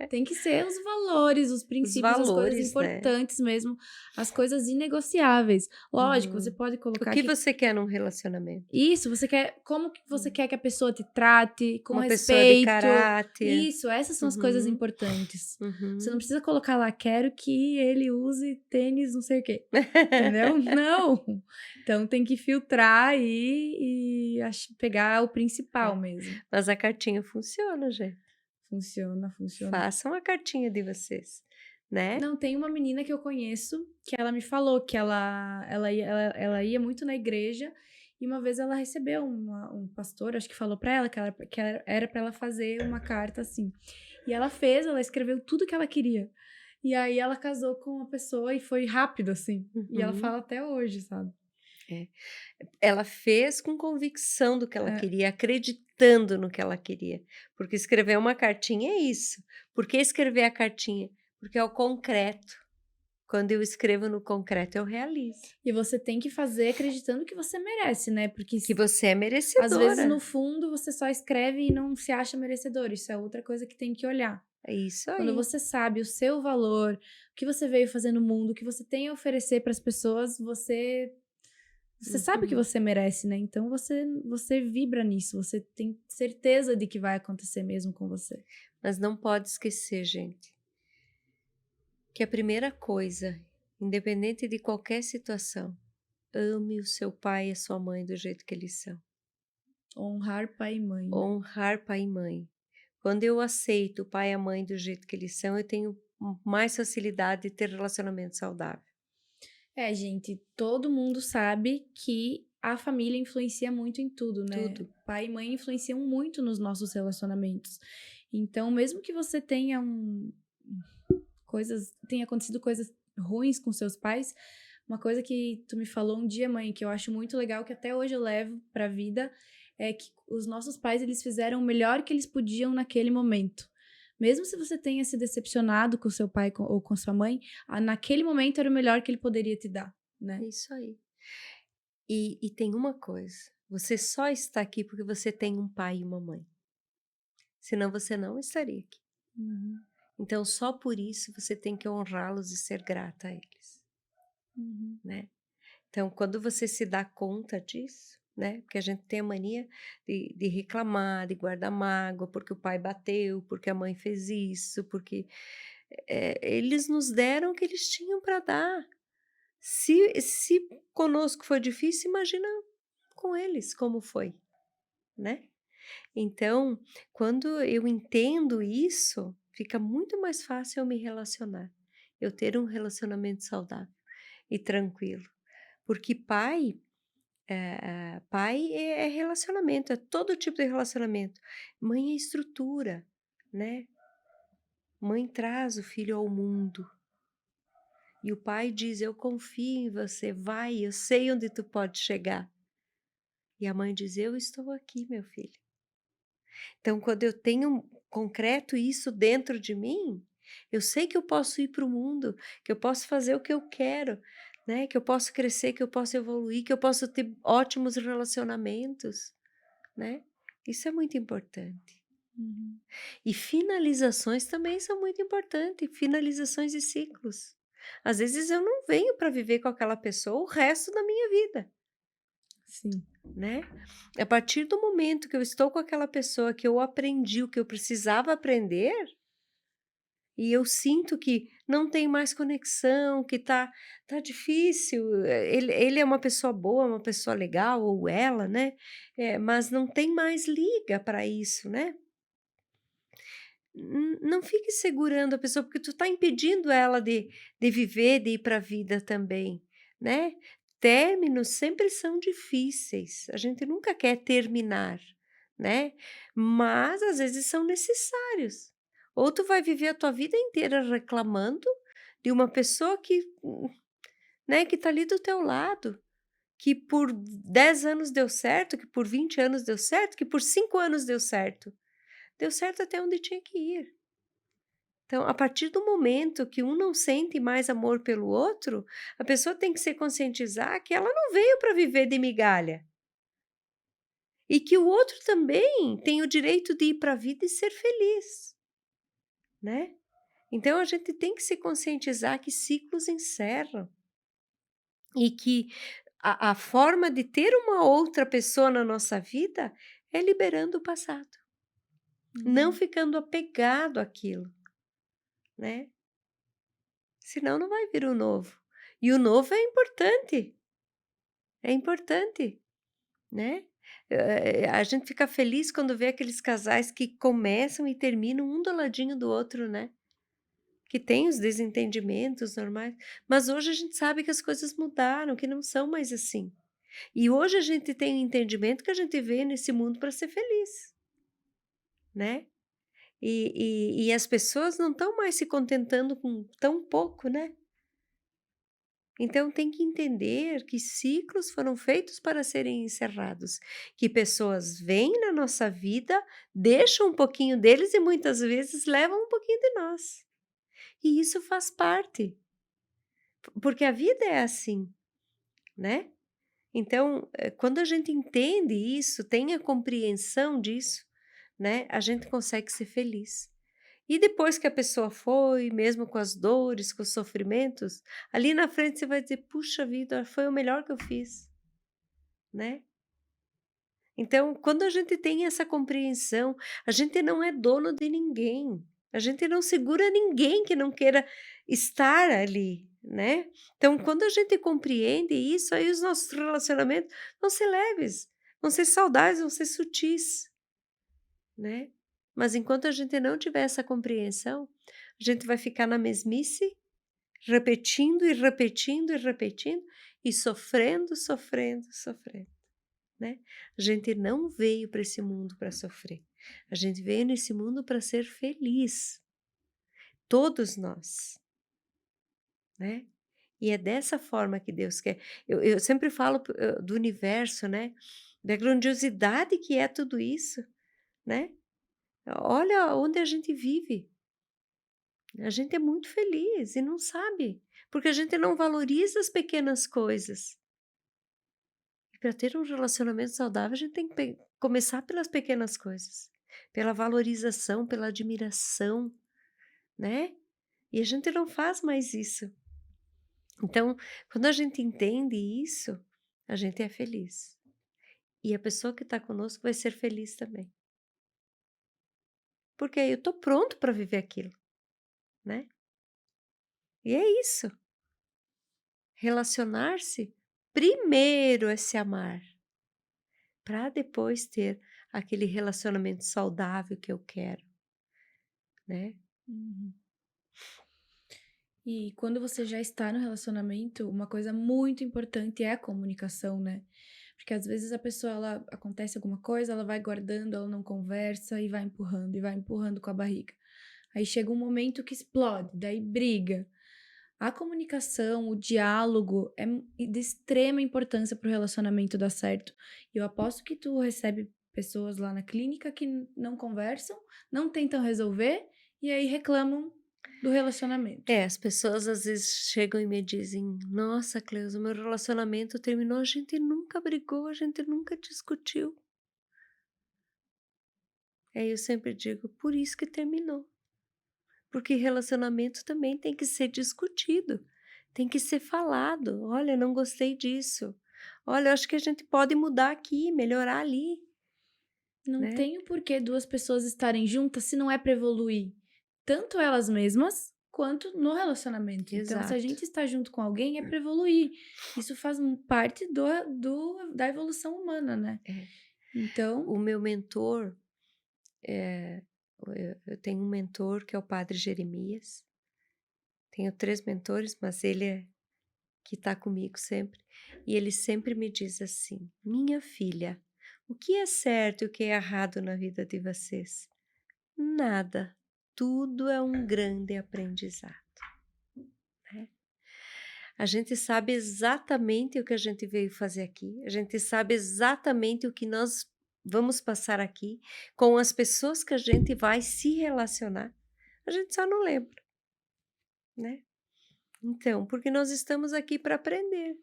[SPEAKER 1] Tem que ser os valores, os
[SPEAKER 2] Os
[SPEAKER 1] princípios, as coisas
[SPEAKER 2] valores, né.
[SPEAKER 1] importantes mesmo, as coisas inegociáveis. Lógico, você
[SPEAKER 2] Uhum.
[SPEAKER 1] pode
[SPEAKER 2] O
[SPEAKER 1] colocar
[SPEAKER 2] que
[SPEAKER 1] que
[SPEAKER 2] você quer num relacionamento?
[SPEAKER 1] isso, você quer como que você quer que a pessoa te trate, com
[SPEAKER 2] Uma pessoa de
[SPEAKER 1] respeito.
[SPEAKER 2] caráter.
[SPEAKER 1] Isso, essas são as coisas
[SPEAKER 2] Uhum,
[SPEAKER 1] importantes. Você não
[SPEAKER 2] uhum.
[SPEAKER 1] precisa colocar lá: "Quero que ele use tênis não sei o quê", entendeu? Não. Então tem que filtrar e pegar o principal
[SPEAKER 2] É,
[SPEAKER 1] mesmo.
[SPEAKER 2] mas a cartinha funciona, gente.
[SPEAKER 1] Funciona, funciona.
[SPEAKER 2] Façam a cartinha de vocês, né.
[SPEAKER 1] Não, tem uma menina que eu conheço, que ela me falou que ela ia muito na igreja, e uma vez ela recebeu um pastor, acho que falou pra ela que era pra ela fazer uma carta, assim. E ela fez, ela escreveu tudo que ela queria. E aí ela casou com uma pessoa e foi rápido, assim. E ela
[SPEAKER 2] Uhum.
[SPEAKER 1] fala até hoje, sabe.
[SPEAKER 2] É. Ela fez com convicção do que ela
[SPEAKER 1] É.
[SPEAKER 2] queria, acreditando no que ela queria, porque escrever uma cartinha é isso. Por que escrever a cartinha? Porque é o concreto. Quando eu escrevo no concreto, eu realizo.
[SPEAKER 1] E você tem que fazer acreditando que você merece, né, porque
[SPEAKER 2] Que você é
[SPEAKER 1] às vezes no
[SPEAKER 2] merecedora.
[SPEAKER 1] fundo você só escreve e não se acha merecedor, isso é outra coisa que tem que olhar.
[SPEAKER 2] É isso
[SPEAKER 1] Quando
[SPEAKER 2] aí.
[SPEAKER 1] você sabe o seu valor, o que você veio fazer no mundo, o que você tem a oferecer para as pessoas, você sabe o que
[SPEAKER 2] Uhum.
[SPEAKER 1] você merece, né? Então você vibra nisso, você tem certeza de que vai acontecer mesmo com você.
[SPEAKER 2] Mas não pode esquecer, gente, que a primeira coisa, independente de qualquer situação, ame o seu pai e a sua mãe do jeito que eles são.
[SPEAKER 1] Honrar pai e mãe, né?
[SPEAKER 2] Honrar pai e mãe. Quando eu aceito o pai e a mãe do jeito que eles são, eu tenho mais facilidade de ter relacionamento saudável.
[SPEAKER 1] É, gente, todo mundo sabe que a família influencia muito em tudo, né?
[SPEAKER 2] Tudo.
[SPEAKER 1] Pai e mãe influenciam muito nos nossos relacionamentos. Então, mesmo que você tenha acontecido coisas ruins com seus pais, uma coisa que tu me falou um dia, mãe, que eu acho muito legal, que até hoje eu levo pra vida, é que os nossos pais, eles fizeram o melhor que eles podiam naquele momento. Mesmo se você tenha se decepcionado com seu pai ou com sua mãe, naquele momento era o melhor que ele poderia te dar,
[SPEAKER 2] É
[SPEAKER 1] né?
[SPEAKER 2] isso aí. E tem uma coisa, você só está aqui porque você tem um pai e uma mãe. Senão você não estaria aqui.
[SPEAKER 1] Uhum.
[SPEAKER 2] Então, só por isso você tem que honrá-los e ser grata a eles,
[SPEAKER 1] Uhum.
[SPEAKER 2] né? Então, quando você se dá conta disso, né? Porque a gente tem a mania de reclamar, de guardar mágoa, porque o pai bateu, porque a mãe fez isso, porque eles nos deram o que eles tinham para dar. Se conosco foi difícil, imagina com eles como foi, né? Então, quando eu entendo isso, fica muito mais fácil eu me relacionar, eu ter um relacionamento saudável e tranquilo. Porque pai é relacionamento, é todo tipo de relacionamento. Mãe é estrutura, né? Mãe traz o filho ao mundo. E o pai diz: Eu confio em você, vai, eu sei onde tu pode chegar. E a mãe diz: Eu estou aqui, meu filho. Então, quando eu tenho concreto isso dentro de mim, eu sei que eu posso ir para o mundo, que eu posso fazer o que eu quero, né? Que eu posso crescer, que eu posso evoluir, que eu posso ter ótimos relacionamentos, né? Isso é muito importante.
[SPEAKER 1] Uhum.
[SPEAKER 2] E finalizações também são muito importantes, finalizações de ciclos. Às vezes eu não venho para viver com aquela pessoa o resto da minha vida,
[SPEAKER 1] Sim.
[SPEAKER 2] né? A partir do momento que eu estou com aquela pessoa, que eu aprendi o que eu precisava aprender, e eu sinto que não tem mais conexão, que tá difícil, ele é uma pessoa boa, uma pessoa legal, ou ela, né? Mas não tem mais liga para isso, né? Não fique segurando a pessoa, porque tu tá impedindo ela de viver, de ir para a vida também, né? Términos sempre são difíceis, a gente nunca quer terminar, né? Mas às vezes são necessários. Ou tu vai viver a tua vida inteira reclamando de uma pessoa né, que tá ali do teu lado, que por 10 anos deu certo, que por 20 anos deu certo, que por 5 anos deu certo. Deu certo até onde tinha que ir. Então, a partir do momento que um não sente mais amor pelo outro, a pessoa tem que se conscientizar que ela não veio para viver de migalha. E que o outro também tem o direito de ir para a vida e ser feliz, né? Então, a gente tem que se conscientizar que ciclos encerram e que a forma de ter uma outra pessoa na nossa vida é liberando o passado, não
[SPEAKER 1] Uhum.
[SPEAKER 2] ficando apegado àquilo, né? Senão não vai vir o novo. E o novo é importante, né? A gente fica feliz quando vê aqueles casais que começam e terminam um do ladinho do outro, né? Que tem os desentendimentos normais, mas hoje a gente sabe que as coisas mudaram, que não são mais assim. E hoje a gente tem o entendimento que a gente veio nesse mundo para ser feliz, né? E as pessoas não estão mais se contentando com tão pouco, né? Então tem que entender que ciclos foram feitos para serem encerrados, que pessoas vêm na nossa vida, deixam um pouquinho deles e muitas vezes levam um pouquinho de nós. E isso faz parte, porque a vida é assim, né? Então, quando a gente entende isso, tem a compreensão disso, né? A gente consegue ser feliz. E depois que a pessoa foi, mesmo com as dores, com os sofrimentos, ali na frente você vai dizer: puxa vida, foi o melhor que eu fiz, né? Então, quando a gente tem essa compreensão, a gente não é dono de ninguém, a gente não segura ninguém que não queira estar ali, né? Então, quando a gente compreende isso, aí os nossos relacionamentos vão ser leves, vão ser saudáveis, vão ser sutis, né? Mas enquanto a gente não tiver essa compreensão, a gente vai ficar na mesmice, repetindo e repetindo e repetindo e sofrendo, sofrendo, sofrendo, né? A gente não veio para esse mundo para sofrer. A gente veio nesse mundo para ser feliz. Todos nós, né? E é dessa forma que Deus quer. Eu sempre falo do universo, né? Da grandiosidade que é tudo isso, né? Olha onde a gente vive. A gente é muito feliz e não sabe, porque a gente não valoriza as pequenas coisas. E para ter um relacionamento saudável, a gente tem que começar pelas pequenas coisas, pela valorização, pela admiração, né? E a gente não faz mais isso. Então, quando a gente entende isso, a gente é feliz. E a pessoa que está conosco vai ser feliz também. Porque aí eu estou pronto para viver aquilo, né? E é isso. Relacionar-se primeiro é se amar, para depois ter aquele relacionamento saudável que eu quero, né?
[SPEAKER 1] Uhum. E quando você já está no relacionamento, uma coisa muito importante é a comunicação, né? Porque às vezes a pessoa, ela acontece alguma coisa, ela vai guardando, ela não conversa e vai empurrando com a barriga. Aí chega um momento que explode, daí briga. A comunicação, o diálogo é de extrema importância para o relacionamento dar certo. E eu aposto que tu recebe pessoas lá na clínica que não conversam, não tentam resolver e aí reclamam do relacionamento.
[SPEAKER 2] É, as pessoas às vezes chegam e me dizem: Nossa, Cleusa, meu relacionamento terminou, a gente nunca brigou, a gente nunca discutiu. Aí eu sempre digo: Por isso que terminou. Porque relacionamento também tem que ser discutido, tem que ser falado. Olha, não gostei disso. Olha, eu acho que a gente pode mudar aqui, melhorar ali,
[SPEAKER 1] Não
[SPEAKER 2] né?
[SPEAKER 1] tem o porquê duas pessoas estarem juntas se não é para evoluir, tanto elas mesmas quanto no relacionamento. Então, se a
[SPEAKER 2] Exato.
[SPEAKER 1] gente está junto com alguém, é para evoluir. Isso faz parte da evolução humana, né?
[SPEAKER 2] É.
[SPEAKER 1] Então,
[SPEAKER 2] O meu mentor, eu tenho um mentor que é o Padre Jeremias. Tenho 3 mentores, mas ele é que está comigo sempre. E ele sempre me diz assim: Minha filha, o que é certo e o que é errado na vida de vocês? Nada. Tudo é um grande aprendizado, né? A gente sabe exatamente o que a gente veio fazer aqui, a gente sabe exatamente o que nós vamos passar aqui com as pessoas que a gente vai se relacionar. A gente só não lembra, né? Então, porque nós estamos aqui para aprender.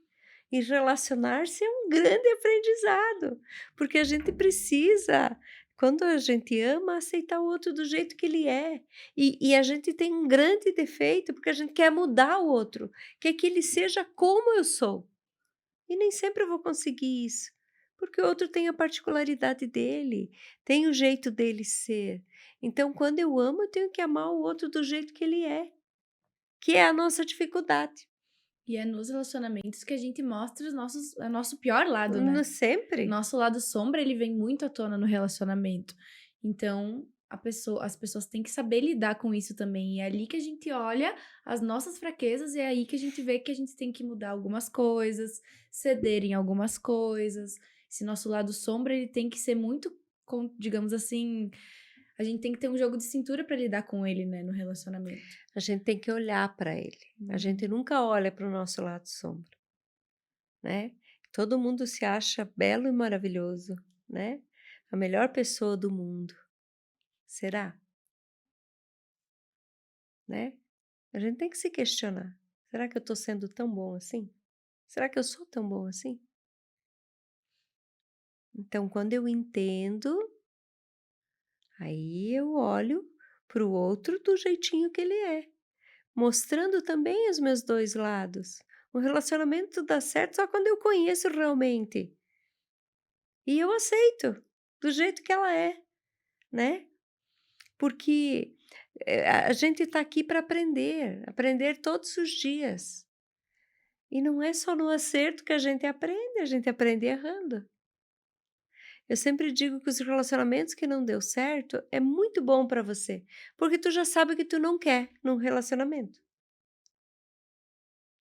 [SPEAKER 2] E relacionar-se é um grande aprendizado, porque a gente precisa, quando a gente ama, aceitar o outro do jeito que ele é. E a gente tem um grande defeito, porque a gente quer mudar o outro, quer que ele seja como eu sou. E nem sempre eu vou conseguir isso, porque o outro tem a particularidade dele, tem o jeito dele ser. Então, quando eu amo, eu tenho que amar o outro do jeito que ele é, que é a nossa dificuldade.
[SPEAKER 1] e é nos relacionamentos que a gente mostra o nosso pior lado, né? O
[SPEAKER 2] Sempre.
[SPEAKER 1] nosso lado sombra, ele vem muito à tona no relacionamento. Então, as pessoas têm que saber lidar com isso também. E é ali que a gente olha as nossas fraquezas e é aí que a gente vê que a gente tem que mudar algumas coisas, ceder em algumas coisas. Esse nosso lado sombra, ele tem que ser muito, digamos assim, a gente tem que ter um jogo de cintura para lidar com ele, né, no relacionamento.
[SPEAKER 2] A gente tem que olhar para ele. A gente
[SPEAKER 1] Uhum.
[SPEAKER 2] nunca olha para o nosso lado sombra, né? Todo mundo se acha belo e maravilhoso, né? A melhor pessoa do mundo. Será? Né? A gente tem que se questionar. Será que eu estou sendo tão bom assim? Será que eu sou tão bom assim? Então, quando eu entendo, aí eu olho para o outro do jeitinho que ele é, mostrando também os meus 2 lados. O relacionamento dá certo só quando eu conheço realmente. E eu aceito, do jeito que ela é, né. Porque, a gente está aqui para aprender, aprender todos os dias. E não é só no acerto que a gente aprende errando. Eu sempre digo que os relacionamentos que não deu certo é muito bom para você, porque tu já sabe o que tu não quer num relacionamento.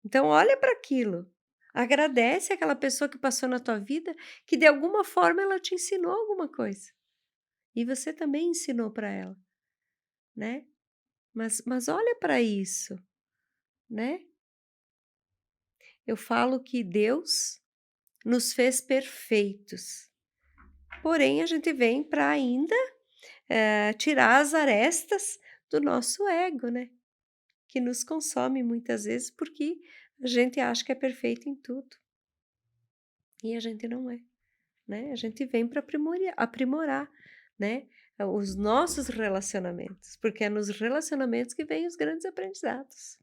[SPEAKER 2] Então olha para aquilo, agradece aquela pessoa que passou na tua vida, que de alguma forma ela te ensinou alguma coisa, e você também ensinou para ela, né. Mas olha para isso, né. Eu falo que Deus nos fez perfeitos, porém a gente vem para ainda, tirar as arestas do nosso ego, né, que nos consome muitas vezes, porque a gente acha que é perfeito em tudo, e a gente não é, né. A gente vem para aprimorar, né. os nossos relacionamentos, porque é nos relacionamentos que vêm os grandes aprendizados,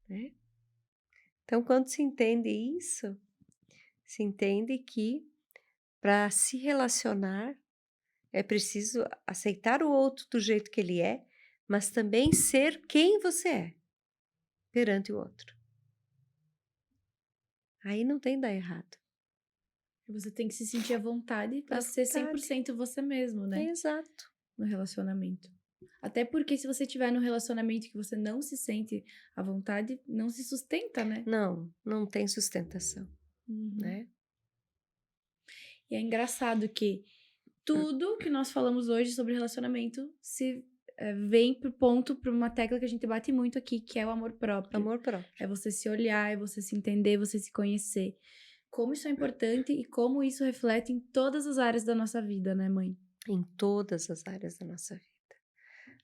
[SPEAKER 2] né? Então, quando se entende isso, se entende que para se relacionar é preciso aceitar o outro do jeito que ele é, mas também ser quem você é perante o outro. Aí não tem dar errado.
[SPEAKER 1] Você tem que se sentir à vontade
[SPEAKER 2] À
[SPEAKER 1] para ser
[SPEAKER 2] vontade.
[SPEAKER 1] 100% você mesmo, né?
[SPEAKER 2] Exato.
[SPEAKER 1] No relacionamento. Até porque se você estiver num relacionamento que você não se sente à vontade, não se sustenta, né?
[SPEAKER 2] Não tem sustentação, né?
[SPEAKER 1] E é engraçado que tudo que nós falamos hoje sobre relacionamento vem pro ponto, para uma tecla que a gente bate muito aqui, que é o amor próprio.
[SPEAKER 2] Amor próprio.
[SPEAKER 1] É você se olhar, é você se entender, você se conhecer. Como isso é importante e como isso reflete em todas as áreas da nossa vida, né, mãe?
[SPEAKER 2] Em todas as áreas da nossa vida,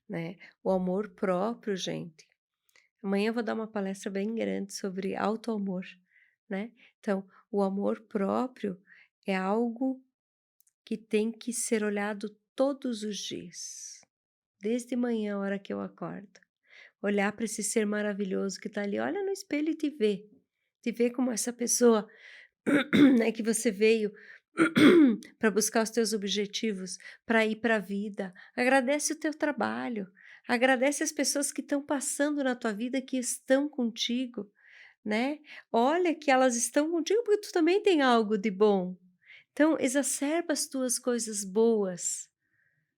[SPEAKER 2] né? O amor próprio, gente. Amanhã eu vou dar uma palestra bem grande sobre auto-amor, né? Então, o amor próprio é algo que tem que ser olhado todos os dias. Desde manhã, a hora que eu acordo. Olhar para esse ser maravilhoso que está ali, olha no espelho e te vê. Te vê como essa pessoa, né, que você veio para buscar os teus objetivos, para ir para a vida. Agradece o teu trabalho. Agradece as pessoas que estão passando na tua vida, que estão contigo, né? Olha que elas estão contigo porque tu também tem algo de bom. Então, exacerba as tuas coisas boas,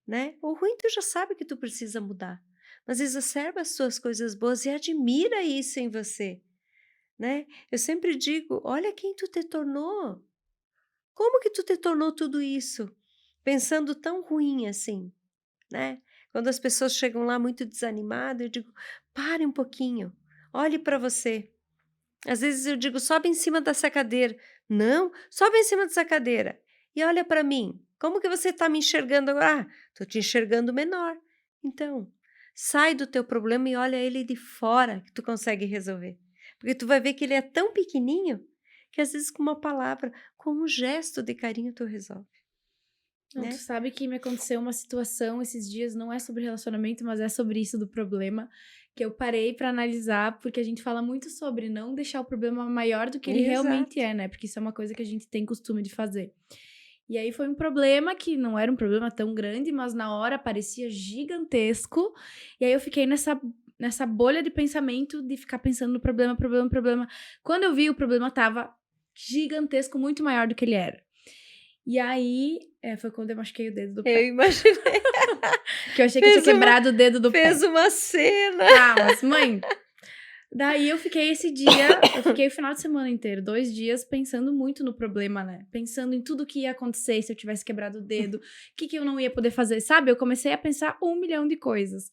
[SPEAKER 2] né? O ruim tu já sabe que tu precisa mudar, mas exacerba as tuas coisas boas e admira isso em você, né? Eu sempre digo, olha quem tu te tornou. Como que tu te tornou tudo isso? Pensando tão ruim assim, né? Quando as pessoas chegam lá muito desanimadas, eu digo, pare um pouquinho, olhe para você. Às vezes eu digo, sobe em cima dessa cadeira. Não, sobe em cima dessa cadeira e olha para mim. Como que você está me enxergando agora? Ah, estou te enxergando menor. Então, sai do teu problema e olha ele de fora que tu consegue resolver. Porque tu vai ver que ele é tão pequenininho que às vezes com uma palavra, com um gesto de carinho tu resolve.
[SPEAKER 1] Não,
[SPEAKER 2] Né?
[SPEAKER 1] tu sabe que me aconteceu uma situação esses dias, não é sobre relacionamento, mas é sobre isso do problema, que eu parei pra analisar, porque a gente fala muito sobre não deixar o problema maior do que ele realmente
[SPEAKER 2] Exato.
[SPEAKER 1] é, né? Porque isso é uma coisa que a gente tem costume de fazer. E aí foi um problema que não era um problema tão grande, mas na hora parecia gigantesco. E aí eu fiquei nessa bolha de pensamento, de ficar pensando no problema, problema, problema. Quando eu vi, o problema tava gigantesco, muito maior do que ele era. E aí, foi quando eu machuquei o dedo do
[SPEAKER 2] Eu
[SPEAKER 1] pé.
[SPEAKER 2] imaginei.
[SPEAKER 1] Que eu achei que eu tinha quebrado o dedo do pé.
[SPEAKER 2] Fez uma cena.
[SPEAKER 1] Ah, mas mãe... Daí eu fiquei o final de semana inteiro, 2 dias, pensando muito no problema, né? Pensando em tudo que ia acontecer se eu tivesse quebrado o dedo, o que eu não ia poder fazer, sabe? Eu comecei a pensar 1 milhão de coisas.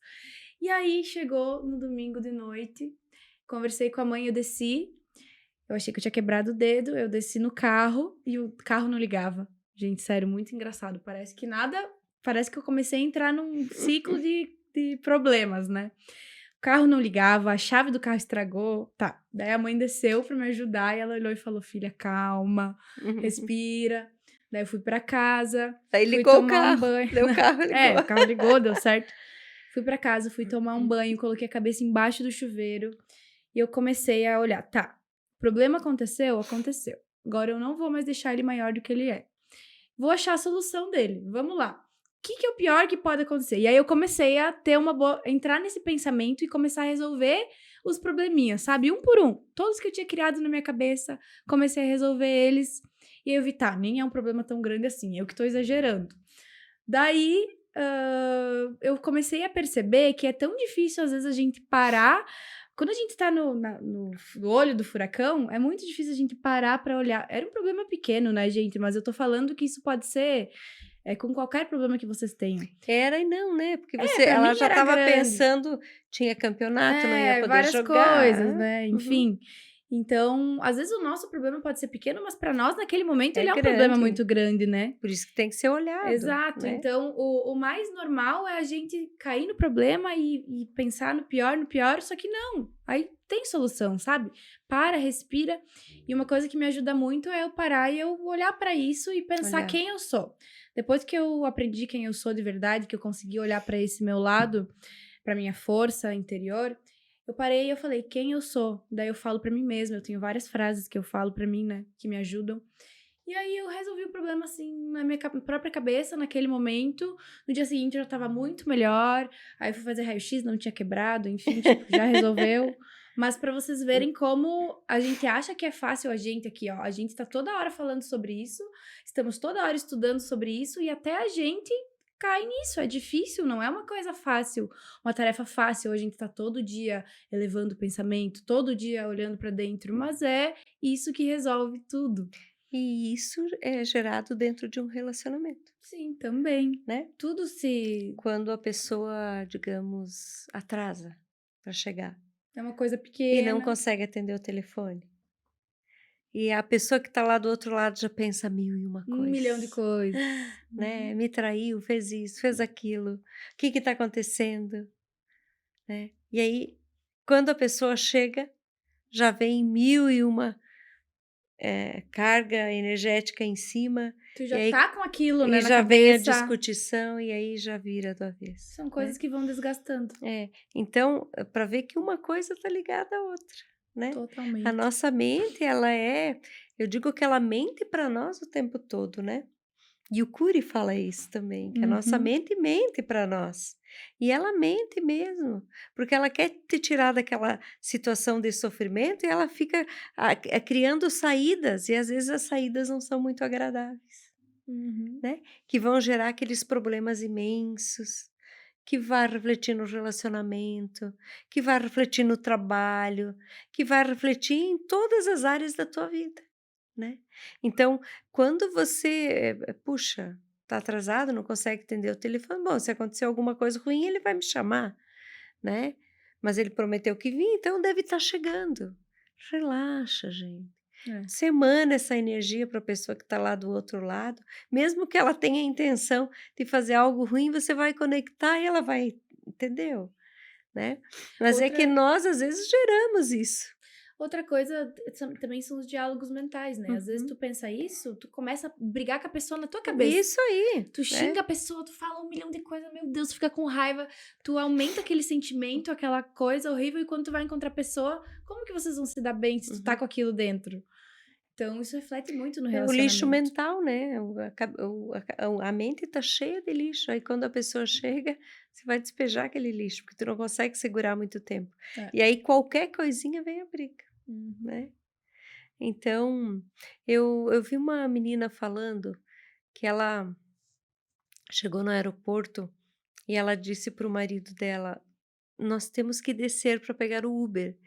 [SPEAKER 1] E aí chegou no domingo de noite, conversei com a mãe, eu desci, eu achei que eu tinha quebrado o dedo, eu desci no carro e o carro não ligava. Gente, sério, muito engraçado. Parece que eu comecei a entrar num ciclo de problemas, né? O carro não ligava, a chave do carro estragou. Tá, daí a mãe desceu pra me ajudar e ela olhou e falou, filha, calma, respira. Daí eu fui pra casa,
[SPEAKER 2] Aí
[SPEAKER 1] fui
[SPEAKER 2] ligou o
[SPEAKER 1] tomar um
[SPEAKER 2] carro,
[SPEAKER 1] banho.
[SPEAKER 2] daí o carro ligou.
[SPEAKER 1] O carro ligou, deu certo. Fui pra casa, fui tomar um banho, coloquei a cabeça embaixo do chuveiro e eu comecei a olhar, tá, o problema aconteceu? Aconteceu. Agora eu não vou mais deixar ele maior do que ele é. Vou achar a solução dele, vamos lá. O que é o pior que pode acontecer? E aí eu comecei a ter entrar nesse pensamento e começar a resolver os probleminhas, sabe? Um por um. Todos que eu tinha criado na minha cabeça, comecei a resolver eles. E aí eu vi, tá, nem é um problema tão grande assim, eu que tô exagerando. Daí, eu comecei a perceber que é tão difícil, às vezes, a gente parar. Quando a gente tá no olho do furacão, é muito difícil a gente parar pra olhar. Era um problema pequeno, né, gente? Mas eu tô falando que isso pode ser com qualquer problema que vocês tenham.
[SPEAKER 2] Era e não, né? Porque
[SPEAKER 1] Pra
[SPEAKER 2] ela
[SPEAKER 1] mim
[SPEAKER 2] já
[SPEAKER 1] era
[SPEAKER 2] estava
[SPEAKER 1] grande.
[SPEAKER 2] pensando, tinha campeonato, não ia poder
[SPEAKER 1] Várias
[SPEAKER 2] jogar.
[SPEAKER 1] coisas, né? Enfim. Então, às vezes o nosso problema pode ser pequeno, mas para nós, naquele momento,
[SPEAKER 2] É
[SPEAKER 1] ele é um problema
[SPEAKER 2] grande.
[SPEAKER 1] muito grande, né?
[SPEAKER 2] Por isso que tem que ser olhado,
[SPEAKER 1] Exato.
[SPEAKER 2] né?
[SPEAKER 1] Então, o mais normal é a gente cair no problema e pensar no pior, só que não. Aí tem solução, sabe? Para, respira. E uma coisa que me ajuda muito é eu parar e eu olhar para isso e pensar
[SPEAKER 2] Olhar.
[SPEAKER 1] quem eu sou. Depois que eu aprendi quem eu sou de verdade, que eu consegui olhar para esse meu lado, para minha força interior, eu parei e eu falei quem eu sou. Daí eu falo para mim mesma, eu tenho várias frases que eu falo para mim, né, que me ajudam. E aí eu resolvi o problema, assim, na minha própria cabeça, naquele momento. No dia seguinte eu já tava muito melhor. Aí eu fui fazer raio-x, não tinha quebrado, enfim, tipo, já resolveu. Mas pra vocês verem como a gente acha que é fácil a gente aqui, ó. A gente tá toda hora falando sobre isso, estamos toda hora estudando sobre isso e até a gente cai nisso. É difícil, não é uma coisa fácil, uma tarefa fácil. A gente tá todo dia elevando o pensamento, todo dia olhando pra dentro, mas é isso que resolve tudo.
[SPEAKER 2] E isso é gerado dentro de um relacionamento,
[SPEAKER 1] Sim, também.
[SPEAKER 2] né?
[SPEAKER 1] Tudo se
[SPEAKER 2] Quando a pessoa, digamos, atrasa para chegar
[SPEAKER 1] é uma coisa
[SPEAKER 2] e não
[SPEAKER 1] pequena,
[SPEAKER 2] consegue atender o telefone. E a pessoa que está lá do outro lado já pensa mil e uma
[SPEAKER 1] 1 milhão de
[SPEAKER 2] coisas,
[SPEAKER 1] coisas.
[SPEAKER 2] né? Me traiu, fez isso, fez aquilo. O que está acontecendo, né? E aí, quando a pessoa chega, já vem mil e uma carga energética em cima,
[SPEAKER 1] Tu
[SPEAKER 2] e
[SPEAKER 1] já
[SPEAKER 2] aí
[SPEAKER 1] tá com aquilo, né,
[SPEAKER 2] e
[SPEAKER 1] na
[SPEAKER 2] já vem a
[SPEAKER 1] cabeça.
[SPEAKER 2] discutição, e aí já vira do avesso,
[SPEAKER 1] São
[SPEAKER 2] né?
[SPEAKER 1] coisas que vão desgastando.
[SPEAKER 2] Então, para ver que uma coisa está ligada à outra, né? A
[SPEAKER 1] Totalmente.
[SPEAKER 2] nossa mente, eu digo que ela mente para nós o tempo todo, né? E o Cury fala isso também, que a nossa
[SPEAKER 1] Uhum.
[SPEAKER 2] mente mente para nós. E ela mente mesmo, porque ela quer te tirar daquela situação de sofrimento e ela fica criando saídas, e às vezes as saídas não são muito agradáveis,
[SPEAKER 1] Uhum.
[SPEAKER 2] né? Que vão gerar aqueles problemas imensos, que vai refletir no relacionamento, que vai refletir no trabalho, que vai refletir em todas as áreas da tua vida, né. Então, quando você, puxa, tá atrasado, não consegue atender o telefone, bom, se acontecer alguma coisa ruim, ele vai me chamar, né, mas ele prometeu que vinha, então deve estar chegando. Relaxa, gente.
[SPEAKER 1] É.
[SPEAKER 2] Você emana essa energia para a pessoa que está lá do outro lado, mesmo que ela tenha a intenção de fazer algo ruim, você vai conectar e ela vai, entendeu, né. Mas é que
[SPEAKER 1] Outra
[SPEAKER 2] nós, às vezes, geramos isso.
[SPEAKER 1] outra coisa também são os diálogos mentais, né. Às vezes
[SPEAKER 2] Uhum.
[SPEAKER 1] tu pensa isso, tu começa a brigar com a pessoa na tua cabeça.
[SPEAKER 2] Isso aí,
[SPEAKER 1] Tu
[SPEAKER 2] né.
[SPEAKER 1] xinga a pessoa, tu fala 1 milhão de coisas, meu Deus, tu fica com raiva, tu aumenta aquele sentimento, aquela coisa horrível, e quando tu vai encontrar a pessoa, como que vocês vão se dar bem se tu tá
[SPEAKER 2] Uhum.
[SPEAKER 1] com aquilo dentro? Então isso reflete muito no
[SPEAKER 2] É o lixo
[SPEAKER 1] relacionamento.
[SPEAKER 2] mental, né, a mente está cheia de lixo, aí quando a pessoa chega, você vai despejar aquele lixo, porque tu não consegue segurar muito tempo.
[SPEAKER 1] É.
[SPEAKER 2] E aí qualquer coisinha vem a briga,
[SPEAKER 1] Uhum.
[SPEAKER 2] né. Então, eu vi uma menina falando que ela chegou no aeroporto e ela disse para o marido dela: "Nós temos que descer para pegar o Uber".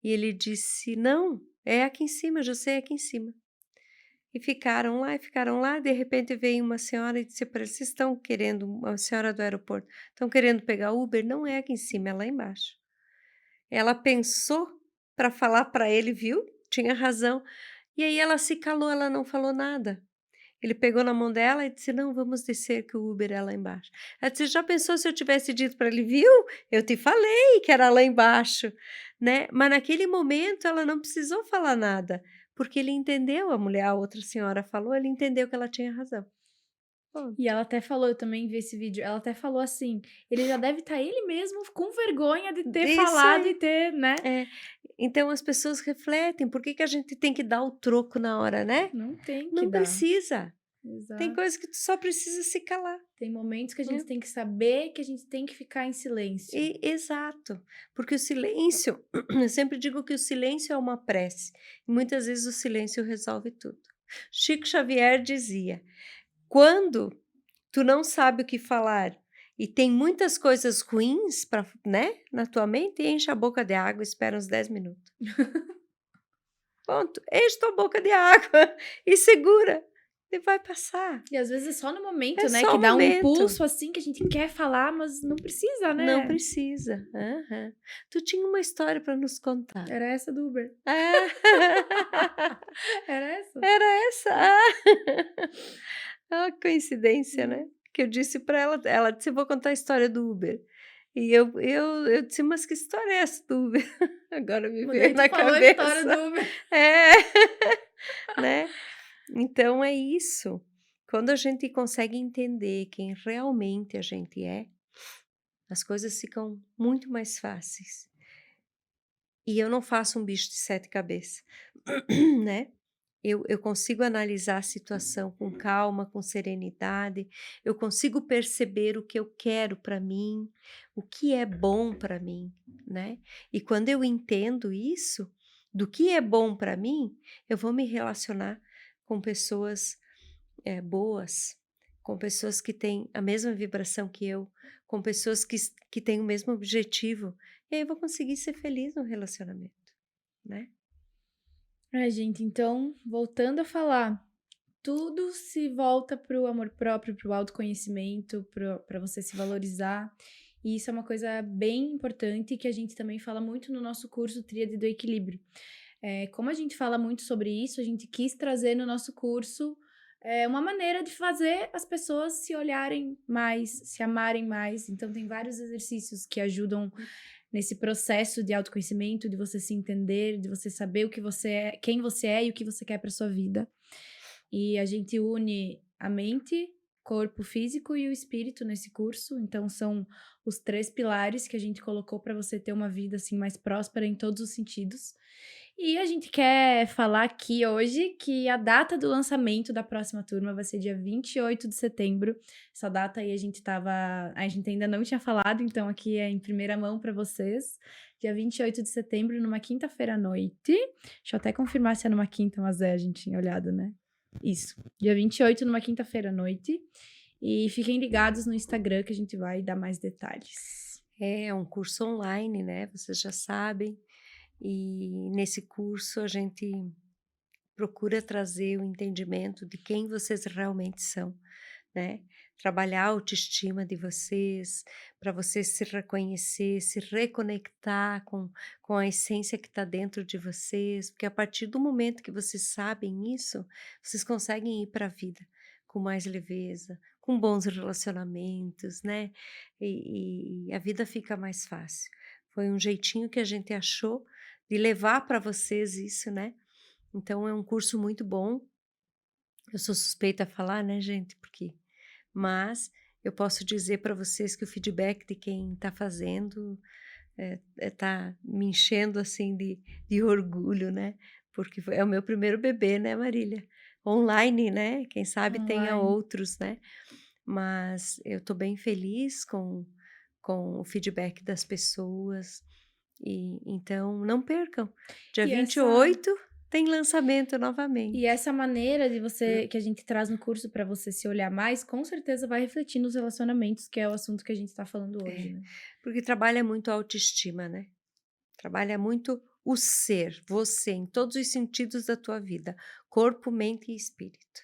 [SPEAKER 2] E ele disse: "Não, é aqui em cima, eu já sei, é aqui em cima". E ficaram lá, de repente veio uma senhora e disse para eles: "Vocês estão querendo", uma senhora do aeroporto, "estão querendo pegar Uber? Não é aqui em cima, é lá embaixo". Ela pensou para falar para ele, viu, tinha razão, e aí ela se calou, ela não falou nada. Ele pegou na mão dela e disse: "Não, vamos descer que o Uber é lá embaixo". Ela disse: "Já pensou se eu tivesse dito para ele: 'Viu, eu te falei que era lá embaixo'", né. Mas naquele momento ela não precisou falar nada, porque ele entendeu, a outra senhora falou, ele entendeu que ela tinha razão.
[SPEAKER 1] E
[SPEAKER 2] Ponto.
[SPEAKER 1] ela até falou, eu também vi esse vídeo, ela até falou assim, ele já deve estar ele mesmo com vergonha de ter
[SPEAKER 2] Isso
[SPEAKER 1] falado e
[SPEAKER 2] aí.
[SPEAKER 1] ter, né?
[SPEAKER 2] É. Então as pessoas refletem, por que que a gente tem que dar o troco na hora, né?
[SPEAKER 1] Não tem que
[SPEAKER 2] Não
[SPEAKER 1] dar.
[SPEAKER 2] precisa. Tem
[SPEAKER 1] Exato.
[SPEAKER 2] coisas que tu só precisa se calar,
[SPEAKER 1] Tem momentos que a
[SPEAKER 2] né.
[SPEAKER 1] gente tem que saber que a gente tem que ficar em silêncio.
[SPEAKER 2] Exato, porque o silêncio eu sempre digo que o silêncio é uma prece, e muitas vezes o silêncio resolve tudo. Chico Xavier dizia: "Quando tu não sabe o que falar e tem muitas coisas ruins para, né, na tua mente, enche a boca de água e espera uns 10 minutos. Ponto, enche tua boca de água e segura. e vai passar.
[SPEAKER 1] E às vezes é só no momento,
[SPEAKER 2] É
[SPEAKER 1] né?
[SPEAKER 2] só
[SPEAKER 1] Que
[SPEAKER 2] o
[SPEAKER 1] dá um
[SPEAKER 2] momento.
[SPEAKER 1] impulso assim que a gente quer falar, mas não precisa,
[SPEAKER 2] Não
[SPEAKER 1] né?
[SPEAKER 2] precisa. Aham. Tu tinha uma história para nos contar.
[SPEAKER 1] Era essa do Uber.
[SPEAKER 2] Ah.
[SPEAKER 1] Era essa?
[SPEAKER 2] Era essa? Ah, coincidência, né? Que eu disse para ela disse: "Eu vou contar a história do Uber". E eu disse: "Mas que história é essa do Uber?" Agora me
[SPEAKER 1] Mas
[SPEAKER 2] veio
[SPEAKER 1] daí tu
[SPEAKER 2] na
[SPEAKER 1] falou a história
[SPEAKER 2] cabeça.
[SPEAKER 1] do Uber.
[SPEAKER 2] É, né. Então é isso. Quando a gente consegue entender quem realmente a gente é, as coisas ficam muito mais fáceis. E eu não faço um bicho de 7 cabeças, né. Eu consigo analisar a situação com calma, com serenidade, eu consigo perceber o que eu quero para mim, o que é bom para mim, né. E quando eu entendo isso, do que é bom para mim, eu vou me relacionar com pessoas, boas, com pessoas que têm a mesma vibração que eu, com pessoas que têm o mesmo objetivo, e aí eu vou conseguir ser feliz no relacionamento, né.
[SPEAKER 1] Ai, gente, então, voltando a falar, tudo se volta pro amor próprio, pro autoconhecimento, pra você se valorizar. E isso é uma coisa bem importante que a gente também fala muito no nosso curso Tríade do Equilíbrio. Como a gente fala muito sobre isso, a gente quis trazer no nosso curso uma maneira de fazer as pessoas se olharem mais, se amarem mais. Então, tem vários exercícios que ajudam nesse processo de autoconhecimento, de você se entender, de você saber o que você é, quem você é e o que você quer para sua vida. E a gente une a mente, corpo físico e o espírito nesse curso. Então são os 3 pilares que a gente colocou para você ter uma vida assim mais próspera em todos os sentidos. E a gente quer falar aqui hoje que a data do lançamento da próxima turma vai ser dia 28 de setembro. Essa data aí a gente ainda não tinha falado, então aqui é em primeira mão para vocês. Dia 28 de setembro, numa quinta-feira à noite. Deixa eu até confirmar se é numa quinta, mas a gente tinha olhado, né? Isso. Dia 28, numa quinta-feira à noite. E fiquem ligados no Instagram que a gente vai dar mais detalhes.
[SPEAKER 2] É um curso online, né, vocês já sabem, e nesse curso a gente procura trazer o entendimento de quem vocês realmente são, né, trabalhar a autoestima de vocês, para vocês se reconhecer, se reconectar com a essência que está dentro de vocês, porque a partir do momento que vocês sabem isso, vocês conseguem ir para a vida com mais leveza, com bons relacionamentos, né, e a vida fica mais fácil. Foi um jeitinho que a gente achou de levar para vocês isso, né, então é um curso muito bom. Eu sou suspeita a falar, né, gente, porque mas eu posso dizer para vocês que o feedback de quem está fazendo, tá me enchendo, assim, de orgulho, né, porque é o meu primeiro bebê, né, Marília? Online, né, quem sabe tenha
[SPEAKER 1] Online.
[SPEAKER 2] outros, né, mas eu estou bem feliz com o feedback das pessoas, e então não percam, dia
[SPEAKER 1] E
[SPEAKER 2] vinte e
[SPEAKER 1] essa
[SPEAKER 2] oito tem lançamento
[SPEAKER 1] e
[SPEAKER 2] novamente.
[SPEAKER 1] essa maneira de você que a gente traz no curso para você se olhar mais, com certeza vai refletir nos relacionamentos, que é o assunto que a gente tá falando hoje,
[SPEAKER 2] É,
[SPEAKER 1] né?
[SPEAKER 2] porque trabalha muito a autoestima, né. Trabalha muito o ser, você, em todos os sentidos da tua vida, corpo, mente e espírito.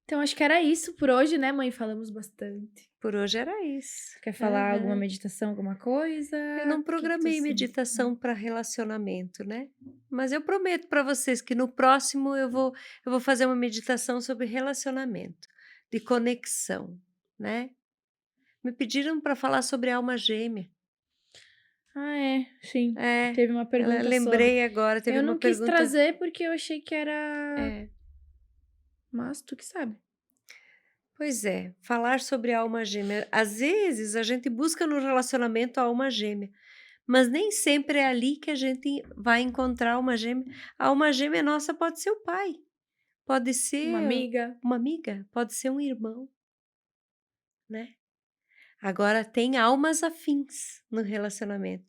[SPEAKER 1] Então acho que era isso por hoje, né, mãe? Falamos bastante.
[SPEAKER 2] Por hoje era isso.
[SPEAKER 1] Quer falar alguma
[SPEAKER 2] Aham.
[SPEAKER 1] meditação, alguma coisa?
[SPEAKER 2] Eu não
[SPEAKER 1] O que que tu
[SPEAKER 2] programei
[SPEAKER 1] sente?
[SPEAKER 2] meditação para relacionamento, né, mas eu prometo para vocês que no próximo eu vou fazer uma meditação sobre relacionamento, de conexão, né. Me pediram para falar sobre alma gêmea.
[SPEAKER 1] Ah, é, sim.
[SPEAKER 2] É,
[SPEAKER 1] Teve uma pergunta sobre.
[SPEAKER 2] lembrei agora, teve
[SPEAKER 1] Eu
[SPEAKER 2] uma
[SPEAKER 1] não quis
[SPEAKER 2] pergunta.
[SPEAKER 1] trazer porque eu achei que era.
[SPEAKER 2] É.
[SPEAKER 1] Mas tu que sabe.
[SPEAKER 2] Pois é, falar sobre a alma gêmea. Às vezes a gente busca no relacionamento a alma gêmea, mas nem sempre é ali que a gente vai encontrar a alma gêmea. A alma gêmea nossa pode ser o pai, pode
[SPEAKER 1] Uma
[SPEAKER 2] ser
[SPEAKER 1] amiga.
[SPEAKER 2] uma amiga, pode ser um irmão, né? Agora tem almas afins no relacionamento.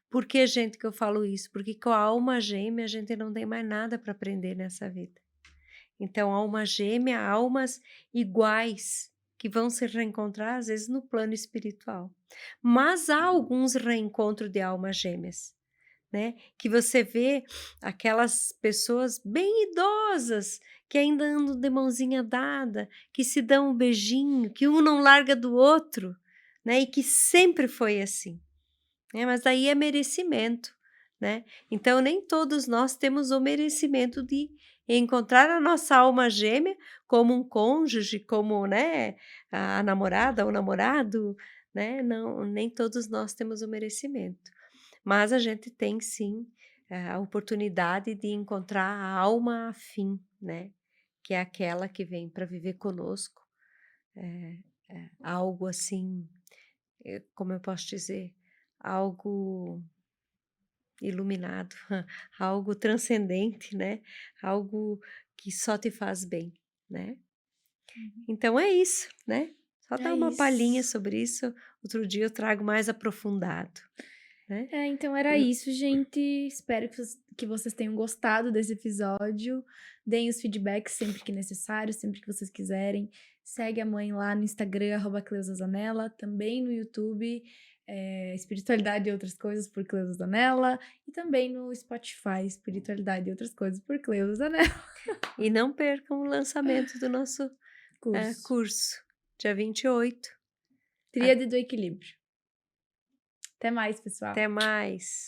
[SPEAKER 2] Por que, gente, que eu falo isso? Porque com a alma gêmea a gente não tem mais nada para aprender nessa vida. Então, alma gêmea, almas iguais que vão se reencontrar, às vezes, no plano espiritual. Mas há alguns reencontros de almas gêmeas, né? Que você vê aquelas pessoas bem idosas que ainda andam de mãozinha dada, que se dão um beijinho, que um não larga do outro, né? E que sempre foi assim, né? Mas daí é merecimento, né? Então nem todos nós temos o merecimento de encontrar a nossa alma gêmea como um cônjuge, como, né, a namorada ou namorado, né? Não, nem todos nós temos o merecimento. Mas a gente tem sim, a oportunidade de encontrar a alma afim, né, que é aquela que vem para viver conosco, algo assim, como eu posso dizer, algo iluminado, algo transcendente, né, algo que só te faz bem, né.
[SPEAKER 1] Uhum.
[SPEAKER 2] Então é isso, né, só
[SPEAKER 1] É
[SPEAKER 2] dar uma palhinha
[SPEAKER 1] isso.
[SPEAKER 2] sobre isso, outro dia eu trago mais aprofundado, né.
[SPEAKER 1] Então era isso, gente. Espero que vocês tenham gostado desse episódio. Deem os feedbacks sempre que necessário, sempre que vocês quiserem. Segue a mãe lá no Instagram, @CleusaZanella, também no YouTube, Espiritualidade e Outras Coisas por Cleusa Zanella, e também no Spotify, Espiritualidade e Outras Coisas por Cleusa Zanella.
[SPEAKER 2] E não percam o lançamento do nosso
[SPEAKER 1] Curso.
[SPEAKER 2] curso, dia 28.
[SPEAKER 1] Tríade do Equilíbrio. Até mais, pessoal.
[SPEAKER 2] Até mais.